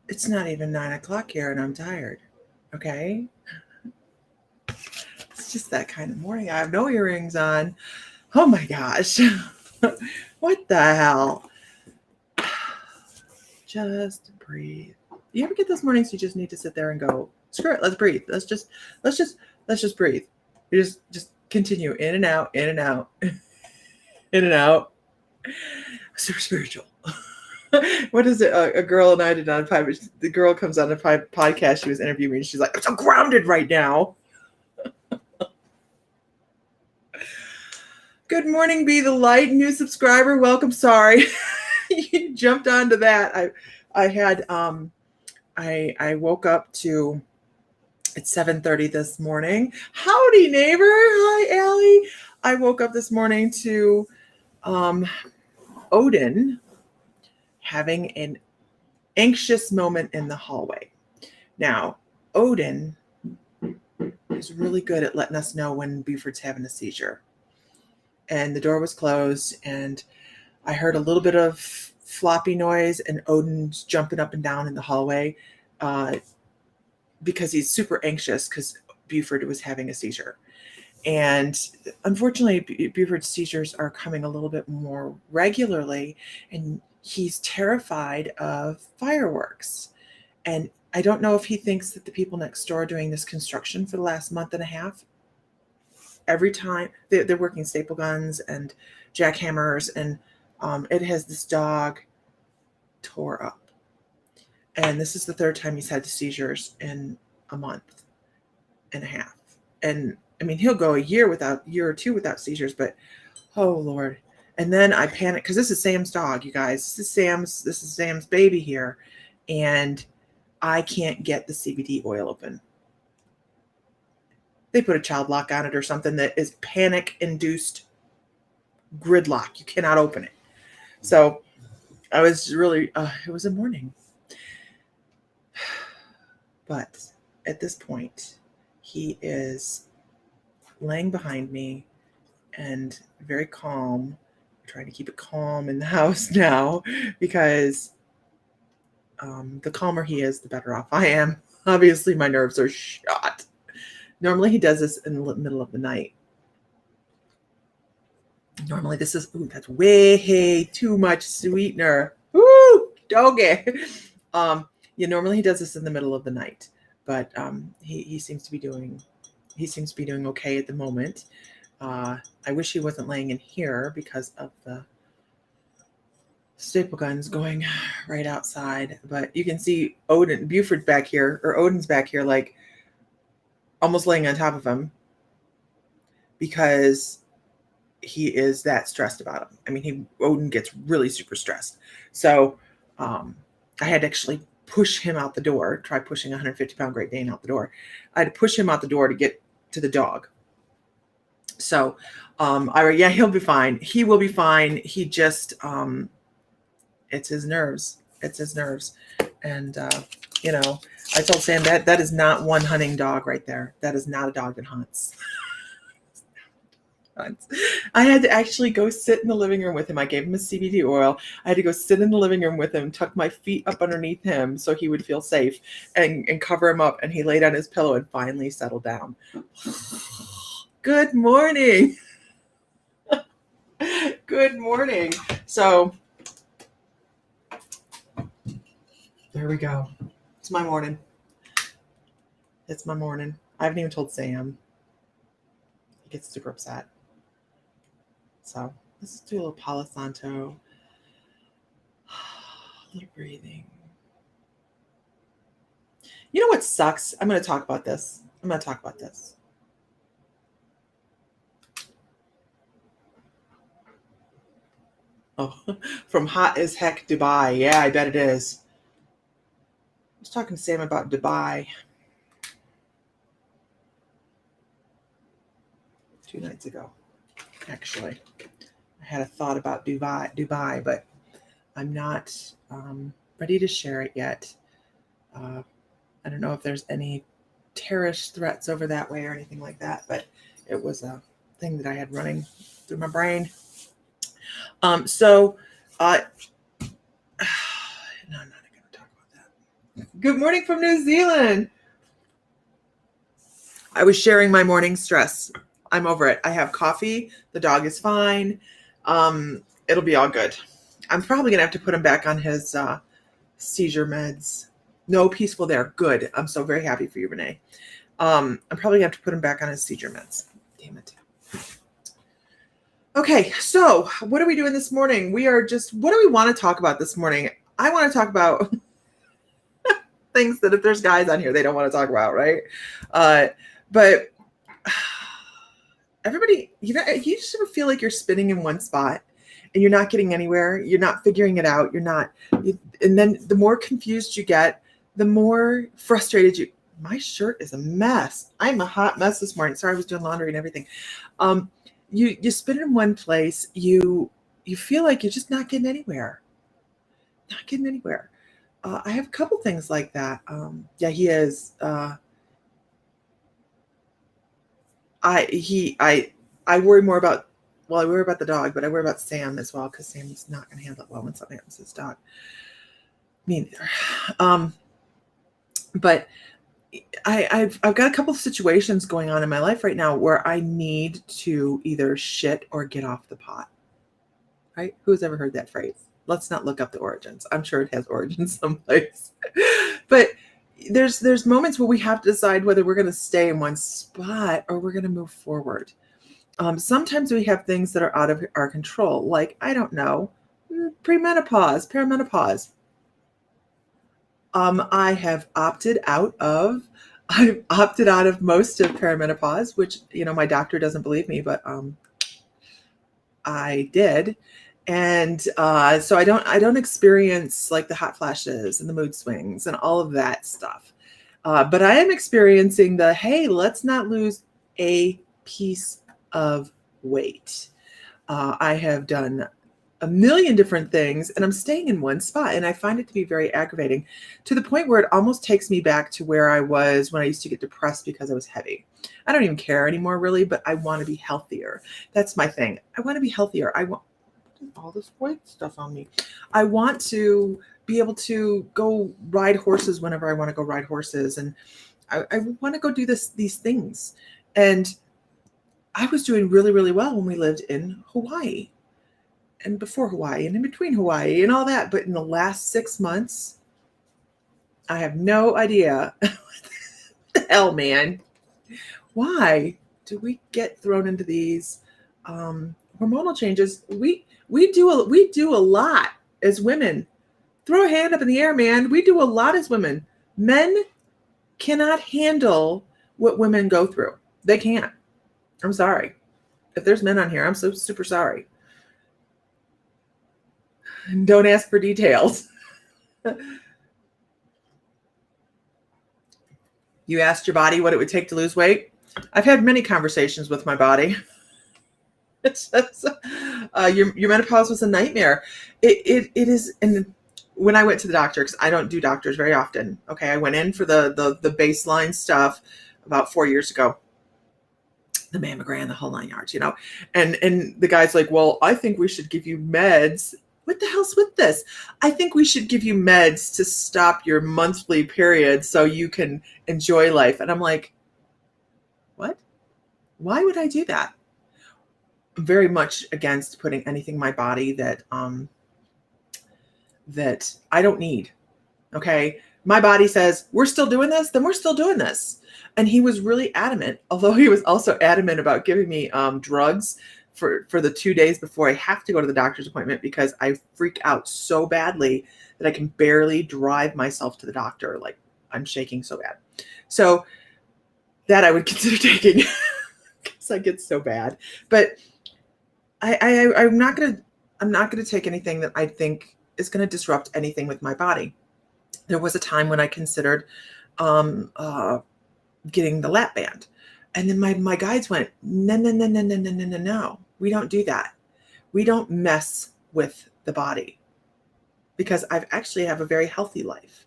It's not even 9 o'clock here and I'm tired. Okay. It's just that kind of morning. I have no earrings on. Oh my gosh. What the hell? Just breathe. You ever get those mornings you just need to sit there and go, screw it, let's breathe. Let's just breathe. You just continue in and out, in and out, in and out. Super spiritual. What is it? A girl and I did on the girl comes on a podcast. She was interviewing me and she's like, I'm so grounded right now. Good morning, Be the Light, new subscriber. Welcome. Sorry. You jumped onto that. I woke up to, it's 7:30 this morning. Howdy, neighbor. Hi, Allie. I woke up this morning to Odin having an anxious moment in the hallway. Now, Odin is really good at letting us know when Buford's having a seizure. And the door was closed, and I heard a little bit of floppy noise, and Odin's jumping up and down in the hallway because he's super anxious because Buford was having a seizure. And unfortunately, Buford's seizures are coming a little bit more regularly, and he's terrified of fireworks. And I don't know if he thinks that the people next door are doing this construction for the last month and a half. Every time they're working staple guns and jackhammers, and it has this dog tore up. And this is the third time he's had the seizures in a month and a half. And I mean, he'll go a year or two without seizures, but oh Lord. And then I panic because this is Sam's dog, you guys. This is Sam's baby here. And I can't get the CBD oil open. They put a child lock on it or something that is panic-induced gridlock. You cannot open it. So I was really, it was a morning. But at this point, he is laying behind me and very calm. I'm trying to keep it calm in the house now because the calmer he is, the better off I am. Obviously, my nerves are shot. Normally, he does this in the middle of the night. Normally, this is, ooh, that's way too much sweetener. Woo, doggy. Normally he does this in the middle of the night, but he seems to be doing okay at the moment. I wish he wasn't laying in here because of the staple guns going right outside. But you can see Buford's back here, or Odin's back here, like almost laying on top of him because he is that stressed about him. I mean, Odin gets really super stressed. So I had to actually push him out the door, try pushing a 150-pound Great Dane out the door. I had to push him out the door to get to the dog. So he'll be fine. He will be fine. He just, it's his nerves. And, I told Sam that is not one hunting dog right there. That is not a dog that hunts. I had to actually go sit in the living room with him. I gave him a CBD oil. I had to go sit in the living room with him, tuck my feet up underneath him so he would feel safe and cover him up. And he laid on his pillow and finally settled down. Good morning. Good morning. So there we go. It's my morning. I haven't even told Sam. He gets super upset. So let's do a little Palo Santo. A little breathing. You know what sucks? I'm going to talk about this. Oh, from hot as heck Dubai. Yeah, I bet it is. I was talking to Sam about Dubai 2 nights ago, actually. I had a thought about Dubai, but I'm not ready to share it yet. I don't know if there's any terrorist threats over that way or anything like that, but it was a thing that I had running through my brain. No, I'm not going to talk about Good morning from New Zealand. I was sharing my morning stress. I'm over it. I have coffee. The dog is fine. It'll be all good. I'm probably going to have to put him back on his seizure meds. No, peaceful there. Good. I'm so very happy for you, Renee. I'm probably going to have to put him back on his seizure meds. Damn it. Okay, so what are we doing this morning? What do we want to talk about this morning? I want to talk about things that if there's guys on here, they don't want to talk about, right? But everybody, you just ever feel like you're spinning in one spot and you're not getting anywhere. You're not figuring it out. And then the more confused you get, the more frustrated you. My shirt is a mess. I'm a hot mess this morning. Sorry, I was doing laundry and everything. You spin in one place. You feel like you're just not getting anywhere. Not getting anywhere. I have a couple things like that. Yeah, he is. I worry more about. Well, I worry about the dog, but I worry about Sam as well because Sam's not going to handle it well when something happens to his dog. Me neither. But I've got a couple of situations going on in my life right now where I need to either shit or get off the pot. Right? Who's ever heard that phrase? Let's not look up the origins. I'm sure it has origins someplace. But there's moments where we have to decide whether we're going to stay in one spot or we're going to move forward. Sometimes we have things that are out of our control, like, I don't know, premenopause, perimenopause. I've opted out of most of perimenopause, which, my doctor doesn't believe me, but I did. And so I don't experience like the hot flashes and the mood swings and all of that stuff. But I am experiencing hey, let's not lose a piece of weight. I have done a million different things and I'm staying in one spot, and I find it to be very aggravating, to the point where it almost takes me back to where I was when I used to get depressed because I was heavy. I don't even care anymore really, but I want to be healthier. That's my thing. I want to be healthier. I want all this white stuff on me. I want to be able to go ride horses whenever I want to go ride horses. And I want to go do these things. And I was doing really, really well when we lived in Hawaii and before Hawaii and in between Hawaii and all that. But in the last 6 months, I have no idea. What the hell, man? Why do we get thrown into these hormonal changes? We do a lot as women. Throw a hand up in the air, man. We do a lot as women. Men cannot handle what women go through. They can't. I'm sorry. If there's men on here, I'm so super sorry. And don't ask for details. You asked your body what it would take to lose weight. I've had many conversations with my body. It's just, your menopause was a nightmare. It is. And when I went to the doctor, because I don't do doctors very often. Okay. I went in for the baseline stuff about 4 years ago. The mammogram, the whole 9 yards, and the guy's like, well, I think we should give you meds. What the hell's with this? I think we should give you meds to stop your monthly period so you can enjoy life. And I'm like, what? Why would I do that? I'm very much against putting anything in my body that I don't need. Okay. My body says, we're still doing this, then we're still doing this. And he was really adamant, although he was also adamant about giving me drugs for the 2 days before I have to go to the doctor's appointment, because I freak out so badly that I can barely drive myself to the doctor. Like, I'm shaking so bad. So that I would consider taking because I get so bad. But I'm not gonna take anything that I think is gonna disrupt anything with my body. There was a time when I considered getting the lap band. And then my guides went, no, we don't do that. We don't mess with the body, because I actually have a very healthy life.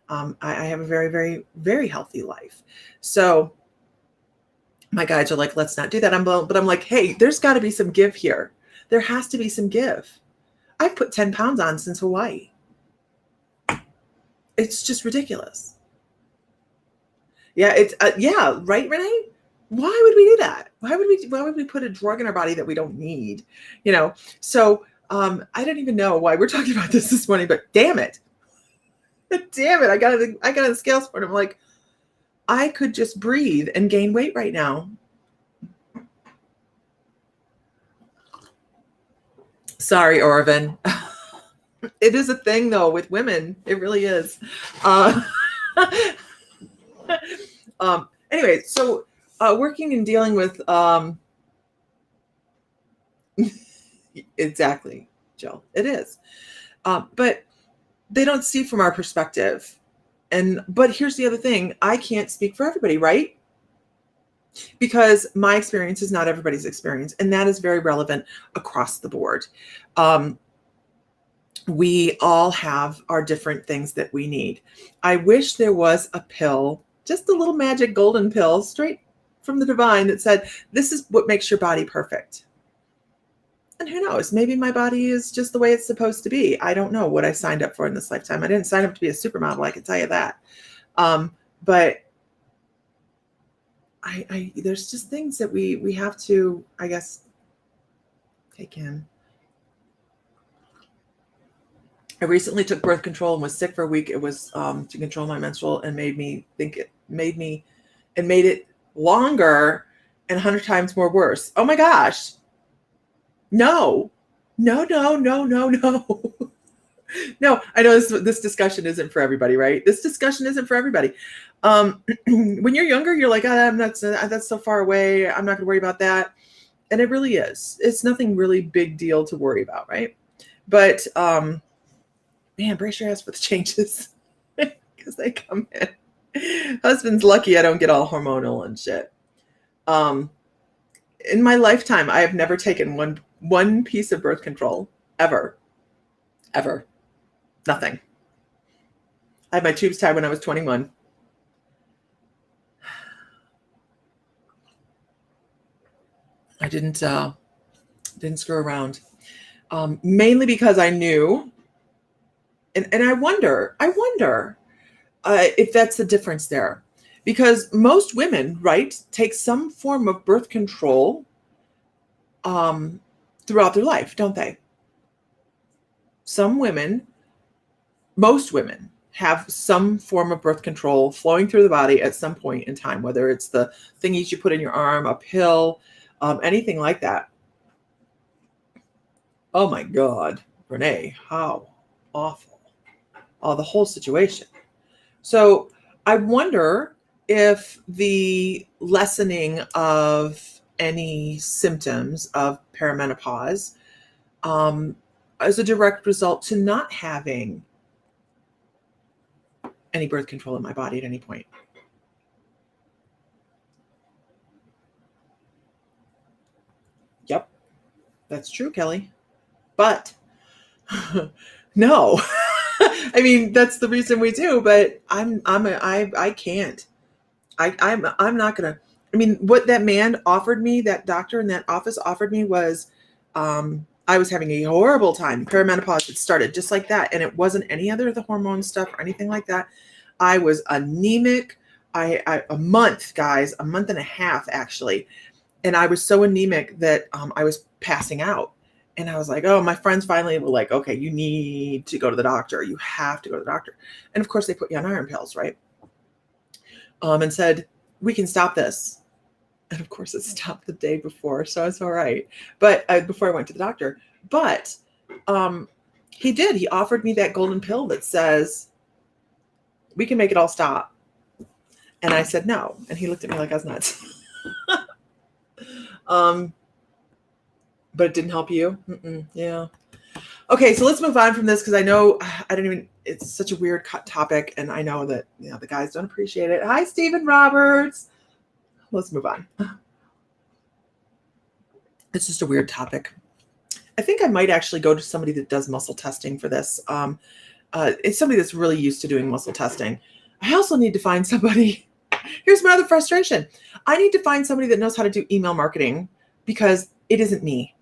I have a very, very, very healthy life. So my guides are like, let's not do that. But I'm like, hey, there's got to be some give here. There has to be some give. I've put 10 pounds on since Hawaii. It's just ridiculous. Yeah, it's yeah, right, Renee? Why would we do that? Why would we put a drug in our body that we don't need? You know. So I don't even know why we're talking about this morning, but damn it. Damn it. I got on the scales for it. I'm like, I could just breathe and gain weight right now. Sorry, Orvin. It is a thing though with women. It really is. Anyway, so working and dealing with exactly, Jill. It is. But they don't see from our perspective. But here's the other thing. I can't speak for everybody, right? Because my experience is not everybody's experience. And that is very relevant across the board. We all have our different things that we need. I wish there was a pill, just a little magic golden pill straight from the divine that said, this is what makes your body perfect. And who knows, maybe my body is just the way it's supposed to be. I don't know what I signed up for in this lifetime. I didn't sign up to be a supermodel, I can tell you that. But there's just things that we have to, I guess, take in. I recently took birth control and was sick for a week. It was to control my menstrual and made it longer and 100 times more worse. Oh my gosh. No. No. No, I know this discussion isn't for everybody, right? This discussion isn't for everybody. When you're younger, you're like, that's so far away. I'm not going to worry about that. And it really is. It's nothing really big deal to worry about, right? But man, brace your ass for the changes because they come in. Husband's lucky I don't get all hormonal and shit. In my lifetime, I have never taken one piece of birth control ever. Nothing. I had my tubes tied when I was 21. I didn't screw around. Mainly because I knew, and I wonder if that's the difference there. Because most women, right, take some form of birth control throughout their life, don't they? Most women have some form of birth control flowing through the body at some point in time, whether it's the thingies you put in your arm, a pill, anything like that. Oh my God, Renee, how awful. The whole situation. So I wonder if the lessening of any symptoms of perimenopause is a direct result to not having any birth control in my body at any point. Yep, that's true, Kelly. But no, I mean, that's the reason we do, but I can't. I'm not gonna. I mean, what that man offered me, that doctor in that office offered me was, I was having a horrible time. Perimenopause had started just like that, and it wasn't any other of the hormone stuff or anything like that. I was anemic. A month, guys, a month and a half actually, and I was so anemic that I was passing out. And I was like, oh, my friends finally were like, okay, you need to go to the doctor. You have to go to the doctor. And of course, they put you on iron pills, right? And said, we can stop this. And of course, it stopped the day before, so it's all right. But before I went to the doctor, but he did. He offered me that golden pill that says, we can make it all stop. And I said no. And he looked at me like I was nuts. But it didn't help you? Yeah. Okay, so let's move on from this because I know it's such a weird topic, and I know that the guys don't appreciate it. Hi, Stephen Roberts. Let's move on. It's just a weird topic. I think I might actually go to somebody that does muscle testing for this. It's somebody that's really used to doing muscle testing. I also need to find somebody. Here's my other frustration. I need to find somebody that knows how to do email marketing because it isn't me.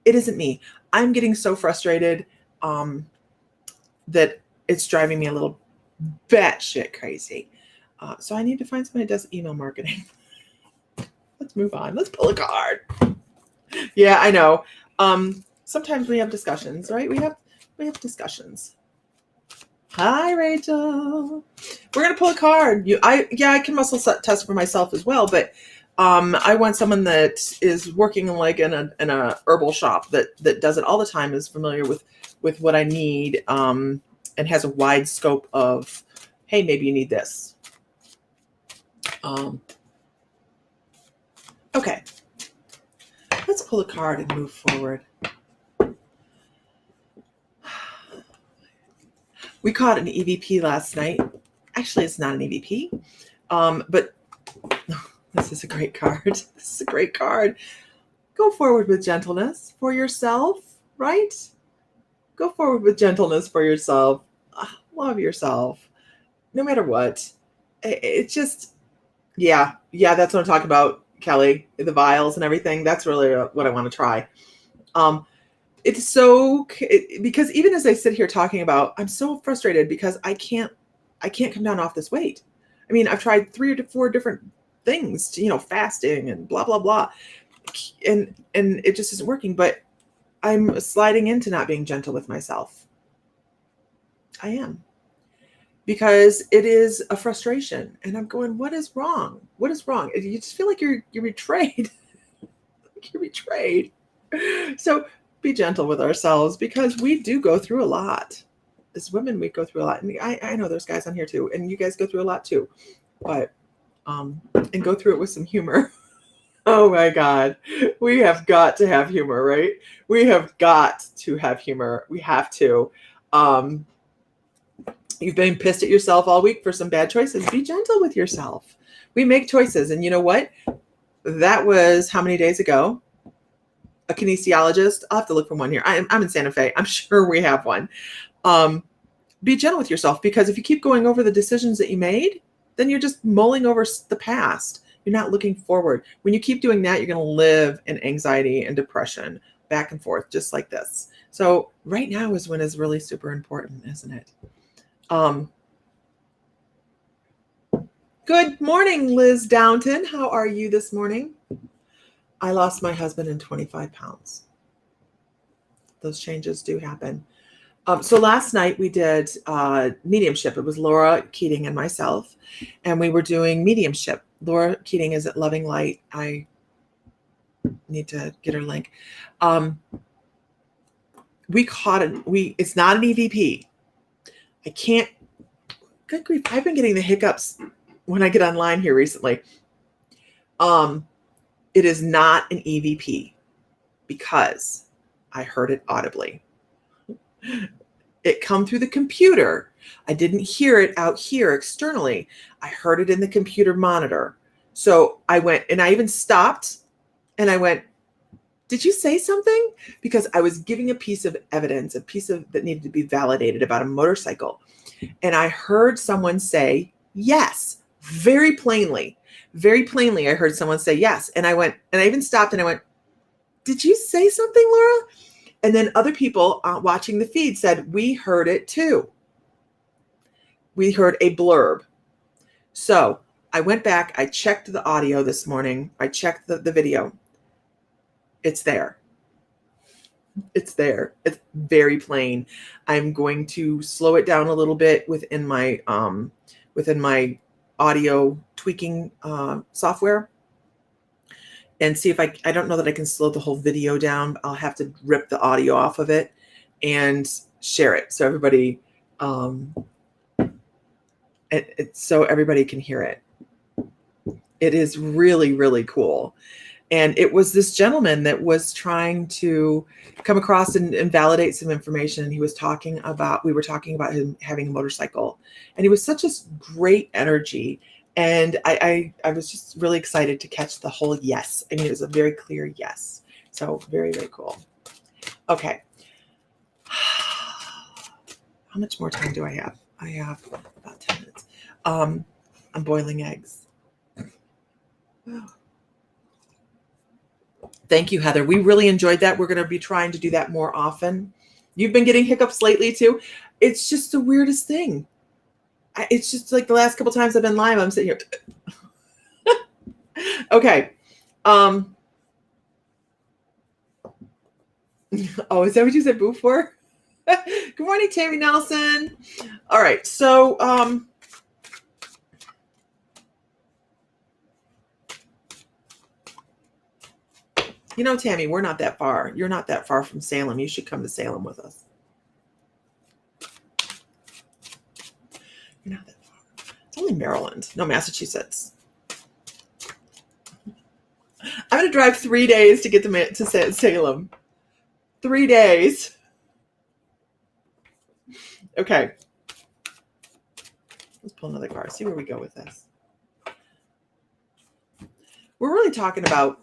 It isn't me. I'm getting so frustrated that it's driving me a little batshit crazy. So I need to find somebody that does email marketing. Let's move on. Let's pull a card. Yeah, I know. Sometimes we have discussions, right? We have discussions. Hi, Rachel. We're gonna pull a card. I can muscle test for myself as well, but I want someone that is working like in a herbal shop that does it all the time, is familiar with what I need, and has a wide scope of, hey, maybe you need this. Okay, let's pull a card and move forward. We caught an EVP last night. Actually, it's not an EVP, but this is a great card. This is a great card. Go forward with gentleness for yourself, right? Go forward with gentleness for yourself. Love yourself, no matter what. It's just, yeah, that's what I'm talking about, Kelly. The vials and everything. That's really what I want to try. It's so, because even as I sit here talking about, I'm so frustrated because I can't come down off this weight. I mean, I've tried 3 or 4 different things, fasting and blah, blah, blah. And it just isn't working, but I'm sliding into not being gentle with myself. I am. Because it is a frustration. And I'm going, what is wrong? What is wrong? You just feel like you're betrayed. You're betrayed. So be gentle with ourselves, because we do go through a lot. As women, we go through a lot. And I know there's guys on here too, and you guys go through a lot too. But and go through it with some humor. Oh my God. We have got to have humor, right? We have got to have humor. We have to. You've been pissed at yourself all week for some bad choices. Be gentle with yourself. We make choices. And you know what? That was how many days ago? A kinesiologist. I'll have to look for one here. I'm in Santa Fe. I'm sure we have one. Be gentle with yourself, because if you keep going over the decisions that you made, then you're just mulling over the past. You're not looking forward. When you keep doing that, you're going to live in anxiety and depression back and forth, just like this. So right now is when is really super important, isn't it? Good morning, Liz Downton. How are you this morning? I lost my husband in 25 pounds. Those changes do happen. So last night we did mediumship. It was Laura Keating and myself, and we were doing mediumship. Laura Keating is at Loving Light. I need to get her link. We caught it. It's not an EVP. I can't. Good grief! I've been getting the hiccups when I get online here recently. It is not an EVP because I heard it audibly. It come through the computer. I didn't hear it out here externally. I heard it in the computer monitor. So I went, and I even stopped and I went, did you say something? Because I was giving a piece of evidence, that needed to be validated about a motorcycle. And I heard someone say yes, very plainly. Very plainly, I heard someone say yes. And I went, and I even stopped and I went, did you say something, Laura? And then other people watching the feed said, we heard it too. We heard a blurb. So I went back, I checked the audio this morning. I checked the video. It's there. It's there. It's very plain. I'm going to slow it down a little bit within my audio tweaking software, and see if I don't know that I can slow the whole video down. I'll have to rip the audio off of it and share it so everybody so everybody can hear it. It is really, really cool. And it was this gentleman that was trying to come across and validate some information. We were talking about him having a motorcycle, and he was such a great energy. And I was just really excited to catch the whole yes. I mean, it was a very clear yes. So very, very cool. Okay. How much more time do I have? I have about 10 minutes. I'm boiling eggs. Thank you, Heather. We really enjoyed that. We're going to be trying to do that more often. You've been getting hiccups lately too. It's just the weirdest thing. It's just like the last couple times I've been live, I'm sitting here. Okay. Oh, is that what you said boo for? Good morning, Tammy Nelson. All right. So, you know, Tammy, we're not that far. You're not that far from Salem. You should come to Salem with us. You're not that far. It's only Maryland. No, Massachusetts. I'm going to drive 3 days to get to Salem. 3 days. Okay. Let's pull another card. See where we go with this. We're really talking about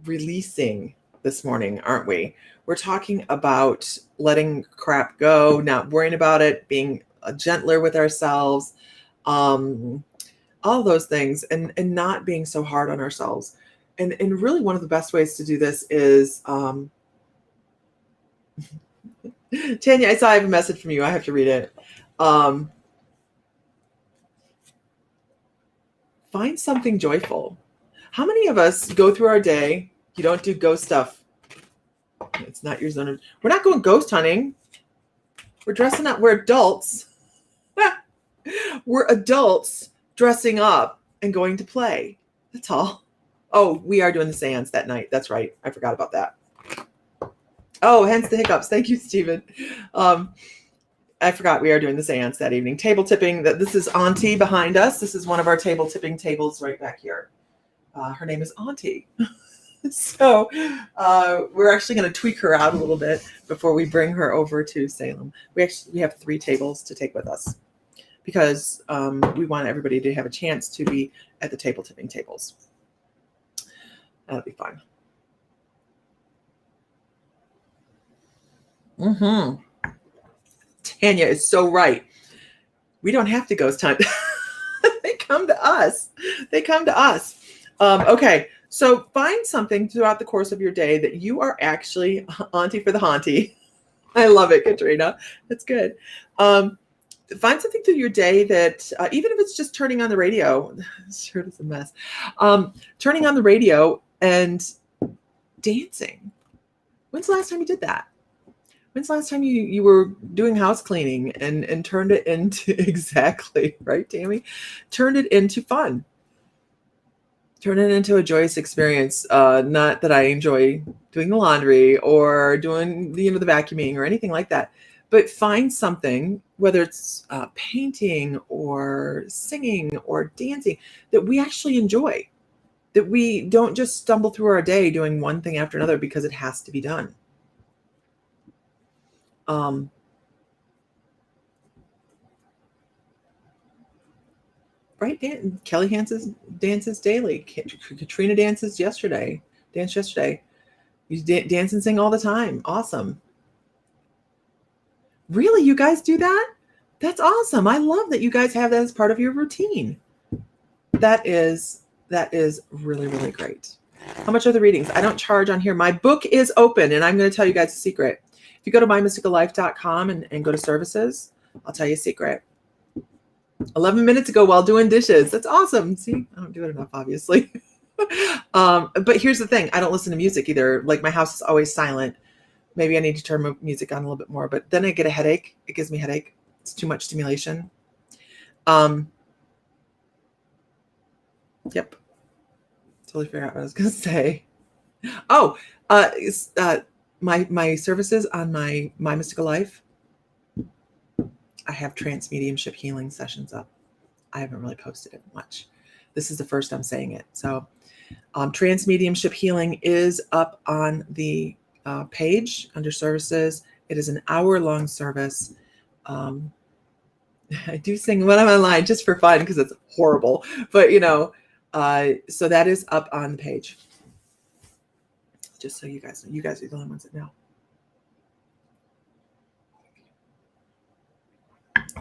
releasing this morning, aren't we? We're talking about letting crap go, not worrying about it, being gentler with ourselves, all those things, and not being so hard on ourselves. And really one of the best ways to do this is, Tanya, I saw I have a message from you. I have to read it. Find something joyful. How many of us go through our day? You don't do ghost stuff. It's not your zone. We're not going ghost hunting. We're dressing up. We're adults. We're adults dressing up and going to play. That's all. Oh, we are doing the seance that night. That's right. I forgot about that. Oh, hence the hiccups. Thank you, Stephen. I forgot we are doing the seance that evening. Table tipping. This is Auntie behind us. This is one of our table tipping tables right back here. Her name is Auntie. So we're actually going to tweak her out a little bit before we bring her over to Salem. We have 3 tables to take with us because we want everybody to have a chance to be at the table tipping tables. That'll be fun. Tanya is so right. We don't have to ghost hunt. They come to us. Okay. So find something throughout the course of your day that you are actually auntie for the hauntie. I love it, Katrina. That's good. Find something through your day that, even if it's just turning on the radio, sure it's a mess. Turning on the radio and dancing. When's the last time you did that? When's the last time you were doing house cleaning and turned it into exactly, right, Tammy? Turned it into fun. Turn it into a joyous experience. Not that I enjoy doing the laundry or doing the vacuuming or anything like that, but find something, whether it's painting or singing or dancing, that we actually enjoy, that we don't just stumble through our day doing one thing after another because it has to be done. Right, Kelly dances daily. Katrina danced yesterday. You dance and sing all the time. Awesome. Really, you guys do that? That's awesome. I love that you guys have that as part of your routine. That is really, really great. How much are the readings? I don't charge on here. My book is open, and I'm going to tell you guys a secret. If you go to mymysticallife.com and go to services, I'll tell you a secret. 11 minutes ago while doing dishes. That's awesome. See, I don't do it enough, obviously. But here's the thing. I don't listen to music either. Like, my house is always silent. Maybe I need to turn my music on a little bit more, but then I get a headache. It gives me a headache. It's too much stimulation. Yep. Totally forgot what I was going to say. Oh, my services on my Mystical Life. I have trance mediumship healing sessions up. I haven't really posted it much. This is the first I'm saying it. So trance mediumship healing is up on the page under services. It is an hour-long service. I do sing when I'm online just for fun because it's horrible. But, so that is up on the page. Just so you guys know. You guys are the only ones that know.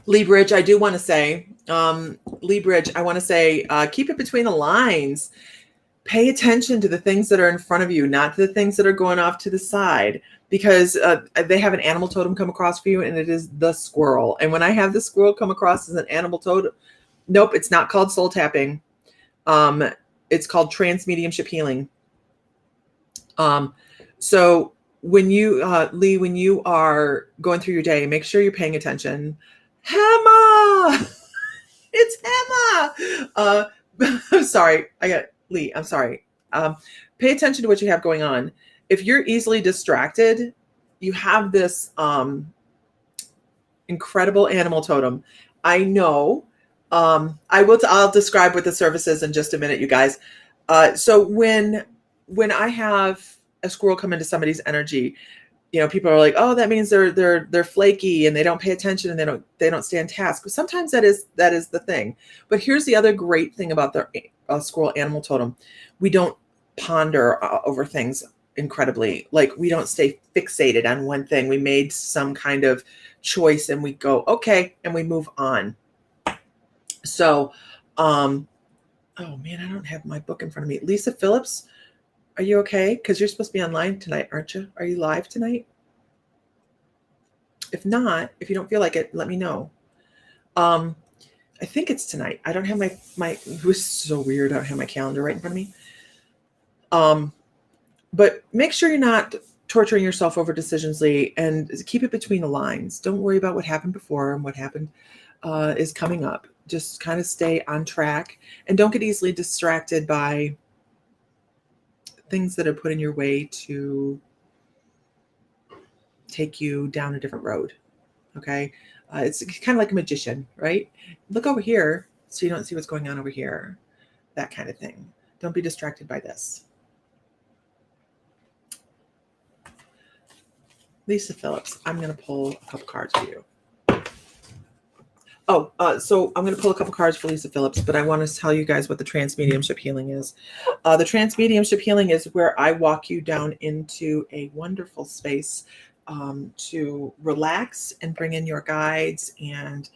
Lee Bridge, I do want to say, keep it between the lines. Pay attention to the things that are in front of you, not to the things that are going off to the side, because they have an animal totem come across for you, and it is the squirrel. And when I have the squirrel come across as an animal totem, nope, it's not called soul tapping. It's called trance mediumship healing. So when you, Lee, when you are going through your day, make sure you're paying attention. Hema! It's Hema! I'm sorry. Lee, I'm sorry. Pay attention to what you have going on. If you're easily distracted, you have this incredible animal totem. I know. I'll describe what the service is in just a minute, you guys. So when I have a squirrel come into somebody's energy, people are like, oh, that means they're flaky and they don't pay attention and they don't stay on task. But sometimes that is the thing. But here's the other great thing about the squirrel animal totem: we don't ponder over things incredibly. Like, we don't stay fixated on one thing. We made some kind of choice and we go, okay, and we move on. So, oh man, I don't have my book in front of me. Lisa Phillips, are you okay? Because you're supposed to be online tonight, aren't you? Are you live tonight? If not, if you don't feel like it, let me know. I think it's tonight. I don't have my it was so weird. I don't have my calendar right in front of me. But make sure you're not torturing yourself over decisions, Lee, and keep it between the lines. Don't worry about what happened before and what happened is coming up. Just kind of stay on track and don't get easily distracted by things that are put in your way to take you down a different road. Okay. It's kind of like a magician, right? Look over here so you don't see what's going on over here. That kind of thing. Don't be distracted by this. Lisa Phillips, I'm going to pull a couple cards for you. So I'm going to pull a couple cards for Lisa Phillips, but I want to tell you guys what the trance mediumship healing is. The trance mediumship healing is where I walk you down into a wonderful space to relax and bring in your guides and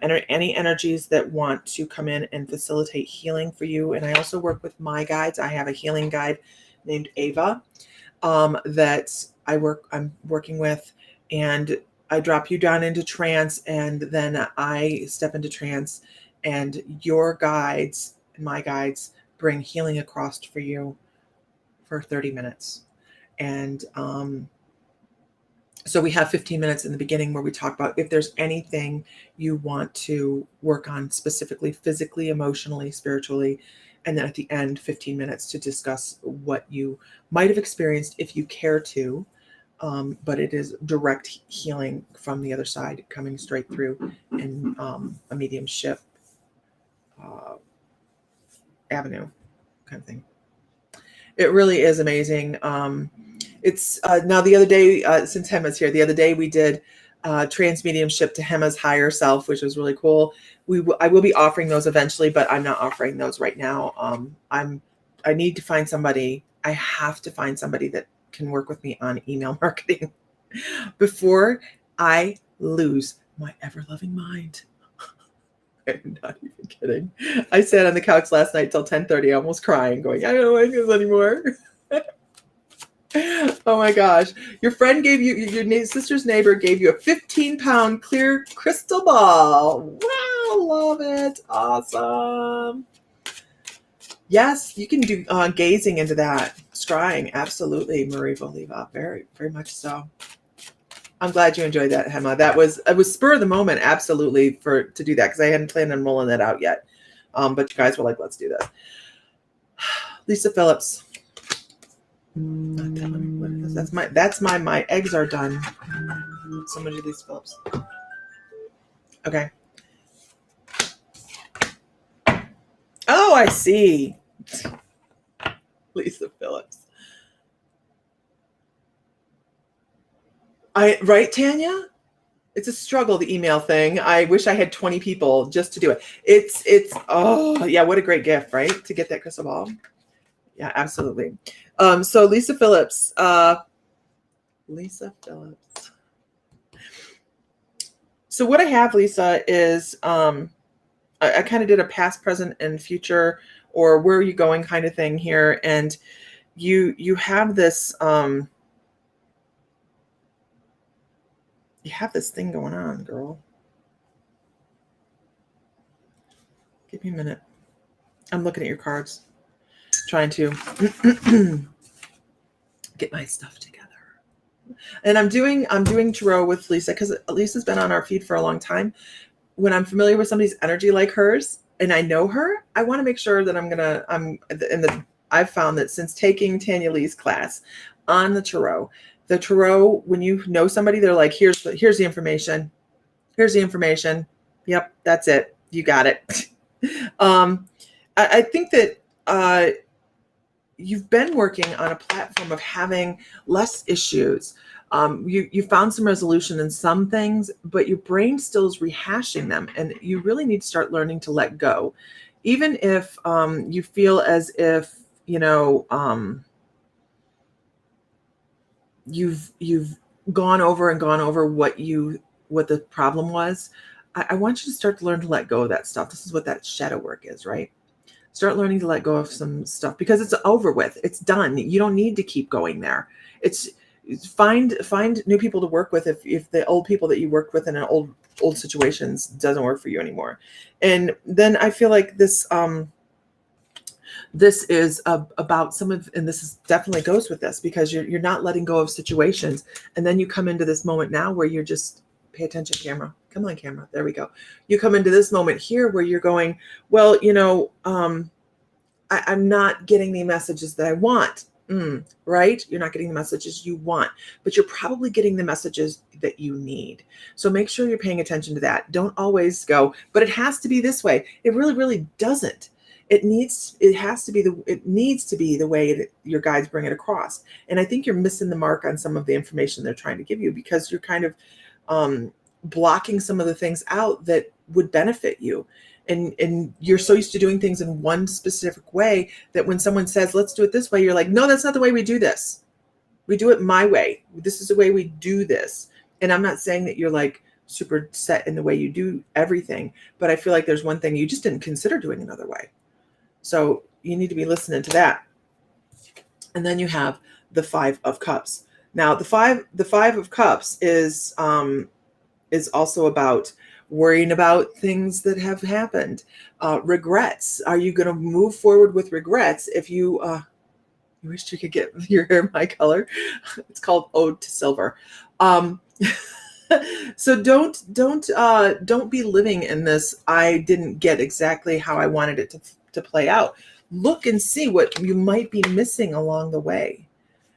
any energies that want to come in and facilitate healing for you. And I also work with my guides. I have a healing guide named Ava that I'm working with, and I drop you down into trance, and then I step into trance, and your guides, my guides, bring healing across for you for 30 minutes. And so we have 15 minutes in the beginning where we talk about if there's anything you want to work on specifically, physically, emotionally, spiritually. And then at the end, 15 minutes to discuss what you might have experienced if you care to. But it is direct healing from the other side, coming straight through in a mediumship avenue kind of thing. It really is amazing. It's now the other day, since Hema's here, the other day we did trans mediumship to Hema's higher self, which was really cool. I will be offering those eventually, but I'm not offering those right now. I need to find somebody. I have to find somebody that can work with me on email marketing before I lose my ever-loving mind. I'm not even kidding. I sat on the couch last night till 10:30, almost crying, going, I don't like this anymore. Oh my gosh. Your friend gave you, your sister's neighbor gave you a 15-pound clear crystal ball. Wow, love it. Awesome. Yes, you can do gazing into that, scrying. Absolutely, Marie Voliva. Very, very much so. I'm glad you enjoyed that, Hema. It was spur of the moment, absolutely, to do that, because I hadn't planned on rolling that out yet. But you guys were like, let's do this. Lisa Phillips. Not that one. What is this? That's my eggs are done. Somebody do Lisa Phillips. Okay. Oh, I see. Lisa Phillips. Right, Tanya? It's a struggle, the email thing. I wish I had 20 people just to do it. It's oh yeah, what a great gift, right? To get that crystal ball. Yeah, absolutely. So Lisa Phillips. Lisa Phillips. So what I have, Lisa, is I kind of did a past, present, and future or where are you going kind of thing here. And you have this you have this thing going on, girl. Give me a minute. I'm looking at your cards, trying to get my stuff together. And I'm doing tarot with Lisa because Lisa's been on our feed for a long time. When I'm familiar with somebody's energy like hers and I know her, I want to make sure that I've found that since taking Tanya Lee's class on the tarot, when you know somebody, they're like, here's the information. Here's the information. Yep, that's it. You got it. I think that you've been working on a platform of having less issues. You found some resolution in some things, but your brain still is rehashing them, and you really need to start learning to let go. Even if you feel as if, you've gone over what the problem was. I want you to start to learn to let go of that stuff. This is what that shadow work is, right? Start learning to let go of some stuff because it's over with. It's done. You don't need to keep going there. It's find new people to work with if the old people that you worked with in an old situations doesn't work for you anymore. And then I feel like this is about some of, and this is definitely goes with this, because you're not letting go of situations, and then you come into this moment now where you're just, pay attention, camera. Come on, camera. There we go. You come into this moment here where you're going, well, I'm not getting the messages that I want. Right? You're not getting the messages you want, but you're probably getting the messages that you need. So make sure you're paying attention to that. Don't always go, but it has to be this way. It really, really doesn't. It needs to be the way your guides bring it across. And I think you're missing the mark on some of the information they're trying to give you, because you're kind of blocking some of the things out that would benefit you. And you're so used to doing things in one specific way that when someone says, let's do it this way, you're like, no, that's not the way we do this. We do it my way. This is the way we do this. And I'm not saying that you're like super set in the way you do everything, but I feel like there's one thing you just didn't consider doing another way. So you need to be listening to that. And then you have the 5 of Cups. Now the five of Cups is also about worrying about things that have happened. Regrets. Are you going to move forward with regrets if you wish you could get your hair my color? It's called Ode to Silver. So don't be living in this, I didn't get exactly how I wanted it to play out. Look and see what you might be missing along the way,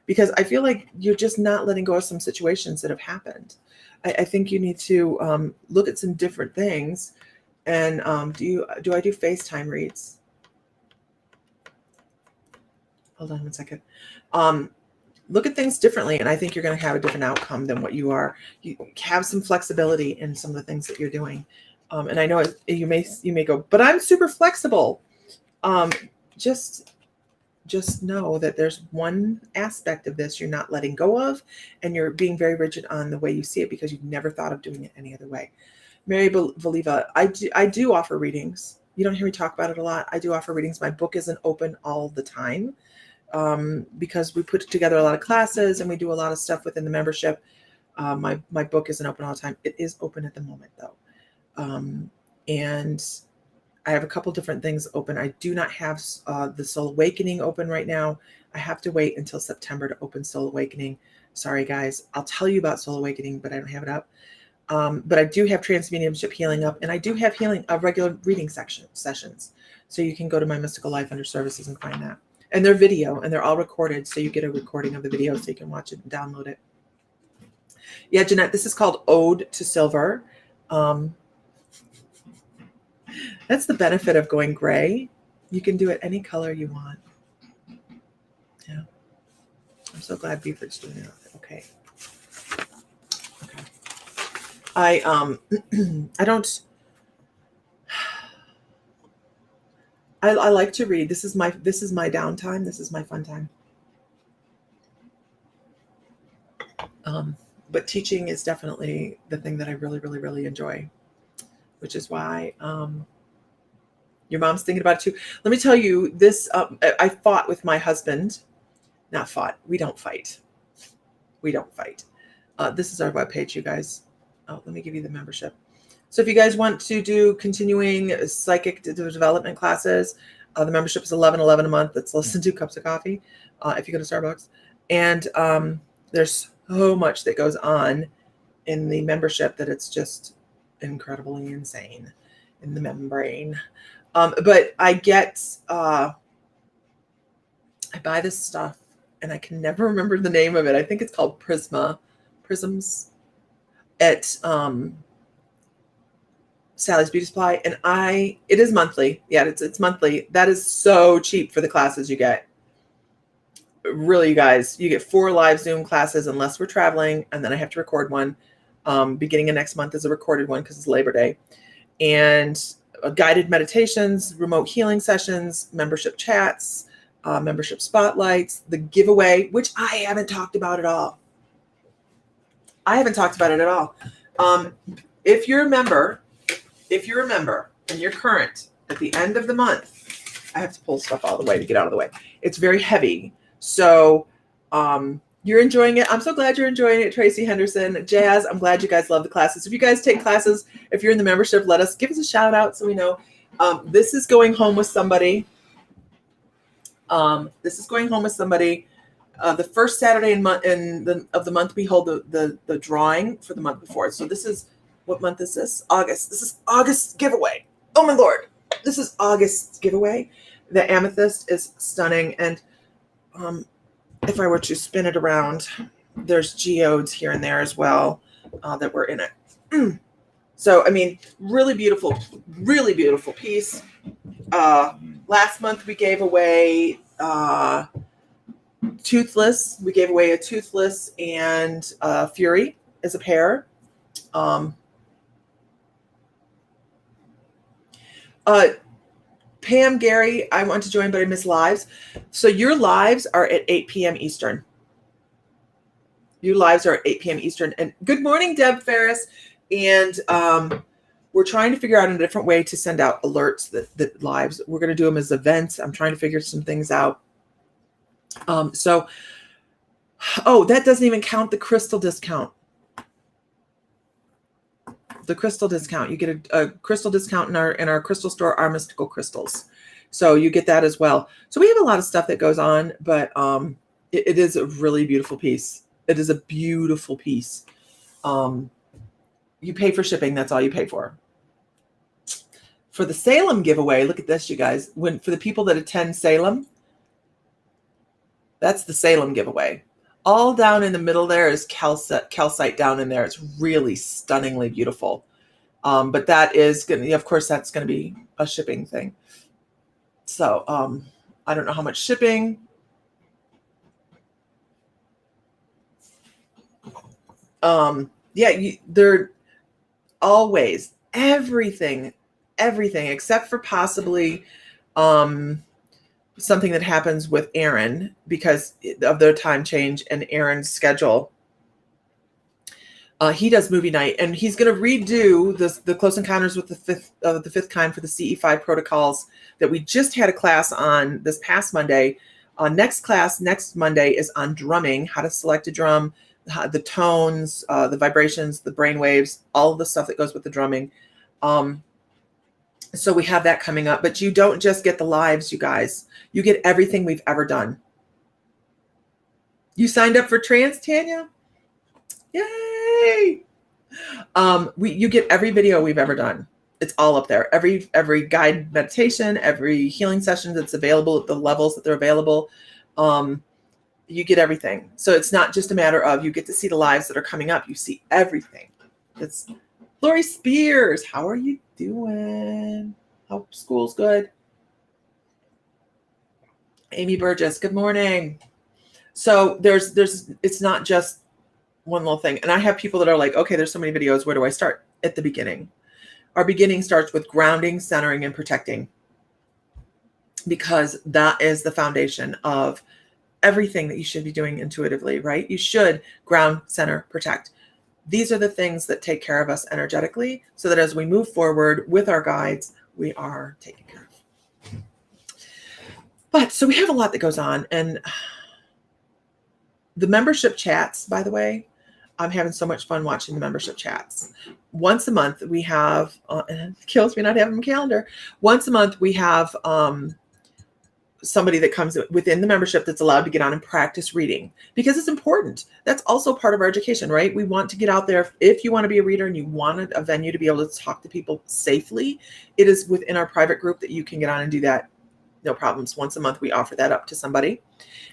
because I feel like you're just not letting go of some situations that have happened. I think you need to look at some different things. And do I do FaceTime reads? Hold on one second. Look at things differently, and I think you're going to have a different outcome than what you are. You have some flexibility in some of the things that you're doing. And I know you may go, but I'm super flexible. Just know that there's one aspect of this you're not letting go of, and you're being very rigid on the way you see it because you've never thought of doing it any other way. Mary Valiva, I do offer readings. You don't hear me talk about it a lot. I do offer readings. My book isn't open all the time because we put together a lot of classes and we do a lot of stuff within the membership. My book isn't open all the time. It is open at the moment though. And I have a couple different things open. I do not have the Soul Awakening open right now. I have to wait until September to open Soul Awakening. Sorry, guys. I'll tell you about Soul Awakening, but I don't have it up. But I do have Mediumship Healing up, and I do have regular reading sessions. So you can go to my Mystical Life under Services and find that. And they're video, and they're all recorded, so you get a recording of the video so you can watch it and download it. Yeah, Jeanette, this is called Ode to Silver. That's the benefit of going gray. You can do it any color you want. Yeah. I'm so glad Buford's doing it. Okay. I like to read. This is my downtime. This is my fun time. But teaching is definitely the thing that I really, really, really enjoy, which is why Your mom's thinking about it too. Let me tell you this. I fought with my husband. Not fought. We don't fight. We don't fight. This is our webpage, you guys. Oh, let me give you the membership. So if you guys want to do continuing psychic development classes, the membership is $11.11 a month. That's less than 2 cups of coffee if you go to Starbucks. And there's so much that goes on in the membership that it's just incredibly insane in the membrane. But I get, I buy this stuff and I can never remember the name of it. I think it's called Prisms at Sally's Beauty Supply. And it is monthly. Yeah, it's monthly. That is so cheap for the classes you get. Really, you guys, you get 4 live Zoom classes unless we're traveling. And then I have to record one. Beginning of next month is a recorded one because it's Labor Day. And guided meditations, remote healing sessions, membership chats, membership spotlights, the giveaway, which I haven't talked about at all. I haven't talked about it at all. If you're a member and you're current at the end of the month, I have to pull stuff all the way to get out of the way. It's very heavy. So you're enjoying it. I'm so glad you're enjoying it, Tracy Henderson. Jazz, I'm glad you guys love the classes. If you guys take classes, if you're in the membership, give us a shout out so we know. This is going home with somebody. This is going home with somebody. The first Saturday of the month, we hold the drawing for the month before. So this is, what month is this? August. This is August giveaway. Oh my Lord. This is August's giveaway. The amethyst is stunning. And if I were to spin it around, there's geodes here and there as well that were in it. So, I mean, really beautiful piece. Last month we gave away Toothless. We gave away a Toothless and Fury as a pair. Pam, Gary, I want to join, but I miss lives. So your lives are at 8 p.m. Eastern. Your lives are at 8 p.m. Eastern. And good morning, Deb Ferris. And we're trying to figure out a different way to send out alerts that lives. We're going to do them as events. I'm trying to figure some things out. Oh, that doesn't even count the crystal discount. The crystal discount. You get a crystal discount in our crystal store, Our Mystical Crystals. So you get that as well. So we have a lot of stuff that goes on, but it is a really beautiful piece. It is a beautiful piece. You pay for shipping. That's all you pay for. For the Salem giveaway, look at this, you guys. For the people that attend Salem, that's the Salem giveaway. All down in the middle there is calcite down in there. It's really stunningly beautiful. But that is going to, of course, that's going to be a shipping thing. So I don't know how much shipping. They're always everything except for possibly something that happens with Aaron because of their time change and Aaron's schedule. He does movie night, and he's going to redo the Close Encounters with the Fifth Kind for the CE5 protocols that we just had a class on this past Monday. Next Monday is on drumming, how to select a drum, the tones, the vibrations, the brain waves, all of the stuff that goes with the drumming. So we have that coming up, but you don't just get the lives, you guys. You get everything we've ever done. You signed up for trance, Tanya? Yay! You get every video we've ever done. It's all up there. Every guided meditation, every healing session that's available at the levels that they're available. You get everything. So it's not just a matter of you get to see the lives that are coming up. You see everything. It's Lori Spears. How are you doing? Hope school's good. Amy Burgess. Good morning. So it's not just one little thing. And I have people that are like, okay, there's so many videos. Where do I start? At the beginning. Our beginning starts with grounding, centering, and protecting. Because that is the foundation of everything that you should be doing intuitively, right? You should ground, center, protect. These are the things that take care of us energetically so that as we move forward with our guides, we are taken care of. But so we have a lot that goes on. And the membership chats, by the way, I'm having so much fun watching the membership chats. Once a month, we have, and it kills me not having a calendar. Once a month, we have somebody that comes within the membership that's allowed to get on and practice reading, because it's important. That's also part of our education, right? We want to get out there. If you want to be a reader and you want a venue to be able to talk to people safely, it is within our private group that you can get on and do that. No problems. Once a month, we offer that up to somebody.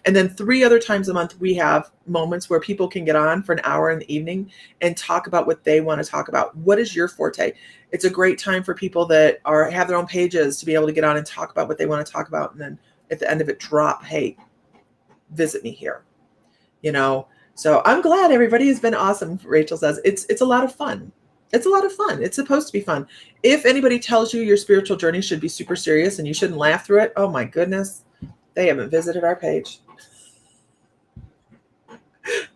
And then 3 other times a month, we have moments where people can get on for an hour in the evening and talk about what they want to talk about. What is your forte? It's a great time for people that have their own pages to be able to get on and talk about what they want to talk about. And then at the end of it, drop, hey, visit me here. So I'm glad everybody has been awesome. Rachel says it's a lot of fun. It's a lot of fun. It's supposed to be fun. If anybody tells you your spiritual journey should be super serious and you shouldn't laugh through it, oh my goodness, they haven't visited our page. I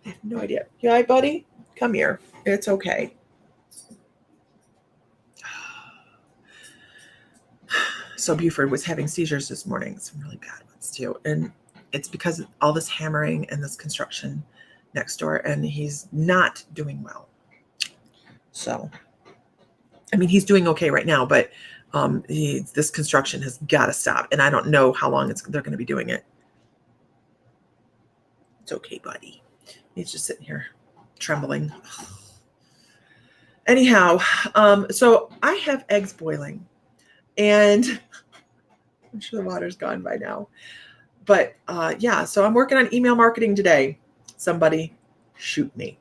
have no idea. You all right, buddy? Come here. It's okay. So Buford was having seizures this morning, some really bad ones too. And it's because of all this hammering and this construction next door, and he's not doing well. So, I mean, he's doing okay right now, but this construction has got to stop. And I don't know how long they're going to be doing it. It's okay, buddy. He's just sitting here trembling. Anyhow, so I have eggs boiling, and I'm sure the water's gone by now. But yeah, so I'm working on email marketing today. Somebody shoot me.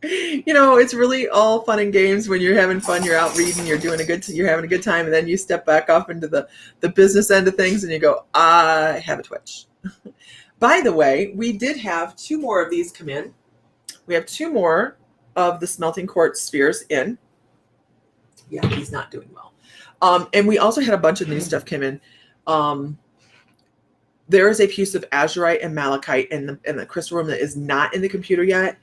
It's really all fun and games when you're having fun, you're out reading, you're having a good time, and then you step back off into the business end of things and you go, I have a twitch. By the way, we did have 2 more of these come in. We have 2 more of the smelting quartz spheres in. Yeah, he's not doing well. And we also had a bunch of new stuff come in. There is a piece of azurite and malachite in the crystal room that is not in the computer yet.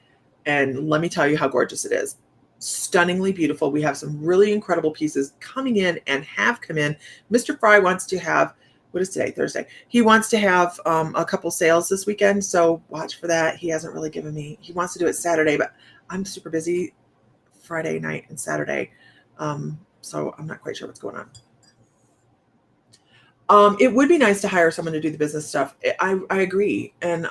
And let me tell you how gorgeous it is. Stunningly beautiful. We have some really incredible pieces coming in and have come in. Mr. Fry wants to have, what is today? Thursday. He wants to have a couple sales this weekend. So watch for that. He hasn't really given me, he wants to do it Saturday, but I'm super busy Friday night and Saturday. So I'm not quite sure what's going on. It would be nice to hire someone to do the business stuff. I agree. And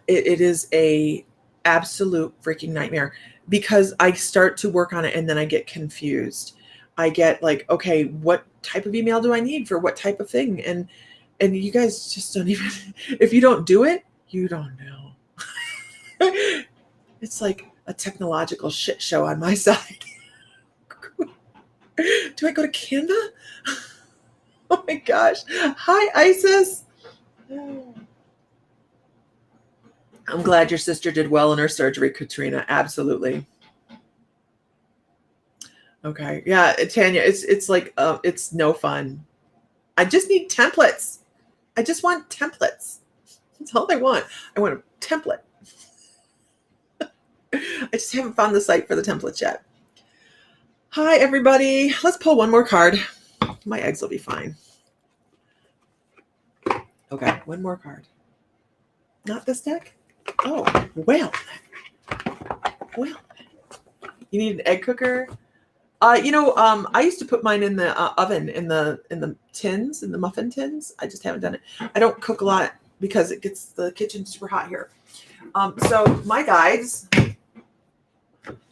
it is a absolute freaking nightmare, because I start to work on it and then I get confused. I get like, okay, what type of email do I need for what type of thing? And you guys just don't even, if you don't do it, you don't know. It's like a technological shit show on my side. Do I go to Canva? Oh my gosh. Hi, Isis. I'm glad your sister did well in her surgery, Katrina. Absolutely. Okay. Yeah, Tanya, it's like, it's no fun. I just need templates. I just want templates. That's all I want. I want a template. I just haven't found the site for the templates yet. Hi, everybody. Let's pull one more card. My eggs will be fine. Okay, one more card. Not this deck? Oh, well. You need an egg cooker? I used to put mine in the oven, in the tins, in the muffin tins. I just haven't done it. I don't cook a lot because it gets the kitchen super hot here. So my guides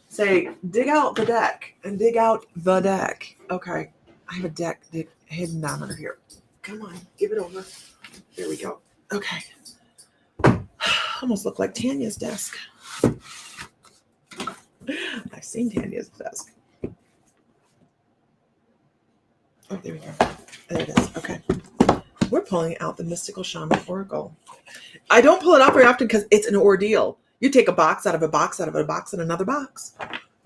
say, dig out the deck and dig out the deck. Okay, I have a deck hidden down under here. Come on, give it over. There we go. Okay. Almost look like Tanya's desk. I've seen Tanya's desk. Oh, there we go. There it is. Okay. We're pulling out the Mystical Shaman Oracle. I don't pull it out very often because it's an ordeal. You take a box out of a box out of a box and another box.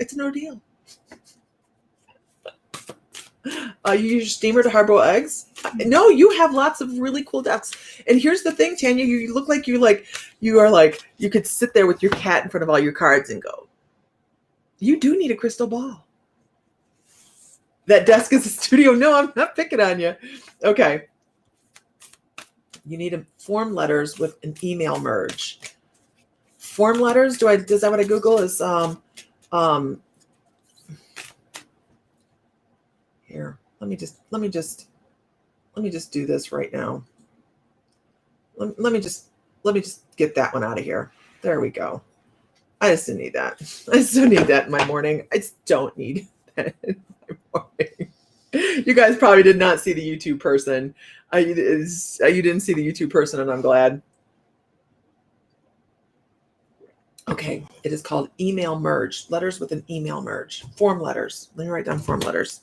It's an ordeal. You use your steamer to hard boil eggs? No, you have lots of really cool decks. And here's the thing, Tanya, you look like you could sit there with your cat in front of all your cards and go, you do need a crystal ball. That desk is a studio. No, I'm not picking on you. Okay. You need to form letters with an email merge. Form letters. Is that what I Google is, here, let me just do this right now. Let me just get that one out of here. There we go. I just didn't need that. I just don't need that in my morning. I just don't need that in my morning. You guys probably did not see the YouTube person. You didn't see the YouTube person, and I'm glad. Okay, it is called email merge. Letters with an email merge. Form letters. Let me write down form letters.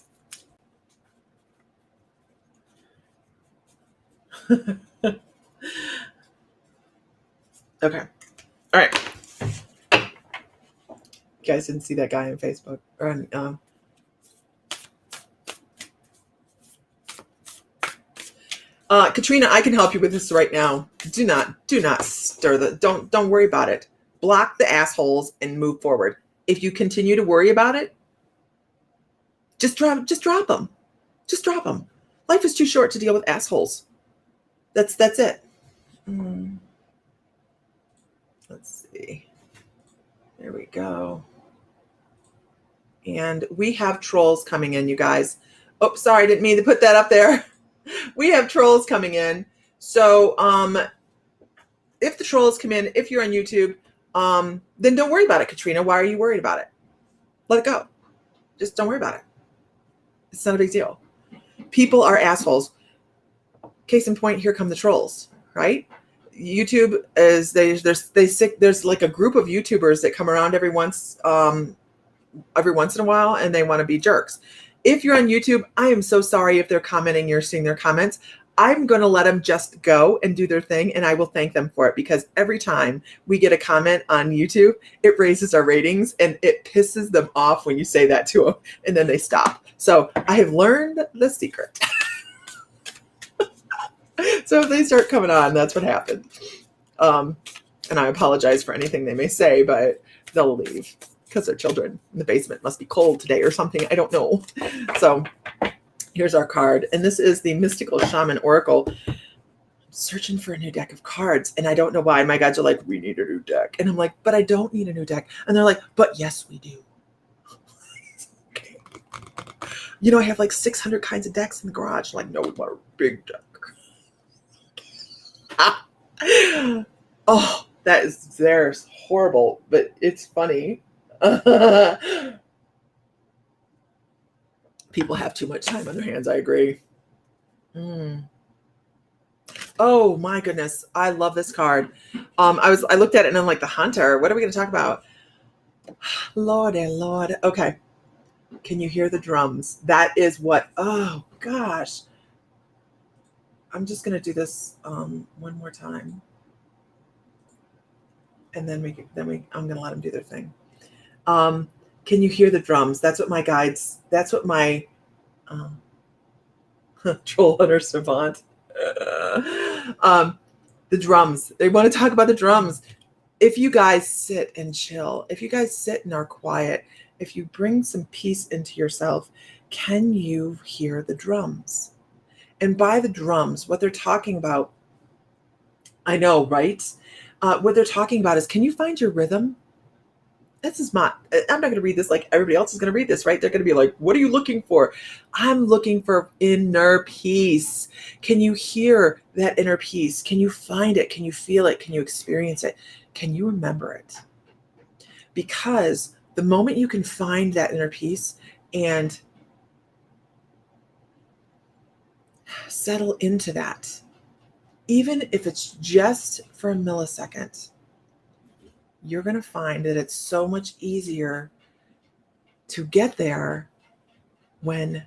Okay. All right. You guys didn't see that guy on Facebook or on, Katrina, I can help you with this right now. Do not stir don't worry about it. Block the assholes and move forward. If you continue to worry about it, just drop them. Just drop them. Life is too short to deal with assholes. That's it. Let's see. There we go. And we have trolls coming in, you guys. Oh, sorry, I didn't mean to put that up there. We have trolls coming in. So if the trolls come in, if you're on YouTube, then don't worry about it, Katrina. Why are you worried about it? Let it go. Just don't worry about it. It's not a big deal. People are assholes. Case in point, here come the trolls, right? YouTube is there's like a group of YouTubers that come around every once in a while, and they want to be jerks. If you're on YouTube, I am so sorry if they're commenting, you're seeing their comments. I'm going to let them just go and do their thing, and I will thank them for it, because every time we get a comment on YouTube, it raises our ratings, and it pisses them off when you say that to them, and then they stop. So I have learned the secret. So if they start coming on, that's what happened. And I apologize for anything they may say, but they'll leave because they're children in the basement. Must be cold today or something. I don't know. So here's our card. And this is the Mystical Shaman Oracle. I'm searching for a new deck of cards. And I don't know why. My guys are like, we need a new deck. And I'm like, but I don't need a new deck. And they're like, but yes, we do. Okay. You know, I have like 600 kinds of decks in the garage. Like, no, we want a big deck. Oh, there's horrible, but it's funny. People have too much time on their hands. I agree. Oh my goodness, I love this card. I looked at it and I'm like, the Hunter. What are we going to talk about? Lordy, Lord. Okay, can you hear the drums? That is what. Oh gosh. I'm just going to do this one more time. And then I'm going to let them do their thing. Can you hear the drums? That's what my guides, that's what my troll hunter savant, the drums. They want to talk about the drums. If you guys sit and chill, if you guys sit and are quiet, if you bring some peace into yourself, can you hear the drums? And by the drums, what they're talking about, I know, right? What they're talking about is, can you find your rhythm? I'm not going to read this like everybody else is going to read this, right? They're going to be like, what are you looking for? I'm looking for inner peace. Can you hear that inner peace? Can you find it? Can you feel it? Can you experience it? Can you remember it? Because the moment you can find that inner peace and settle into that, even if it's just for a millisecond, you're going to find that it's so much easier to get there when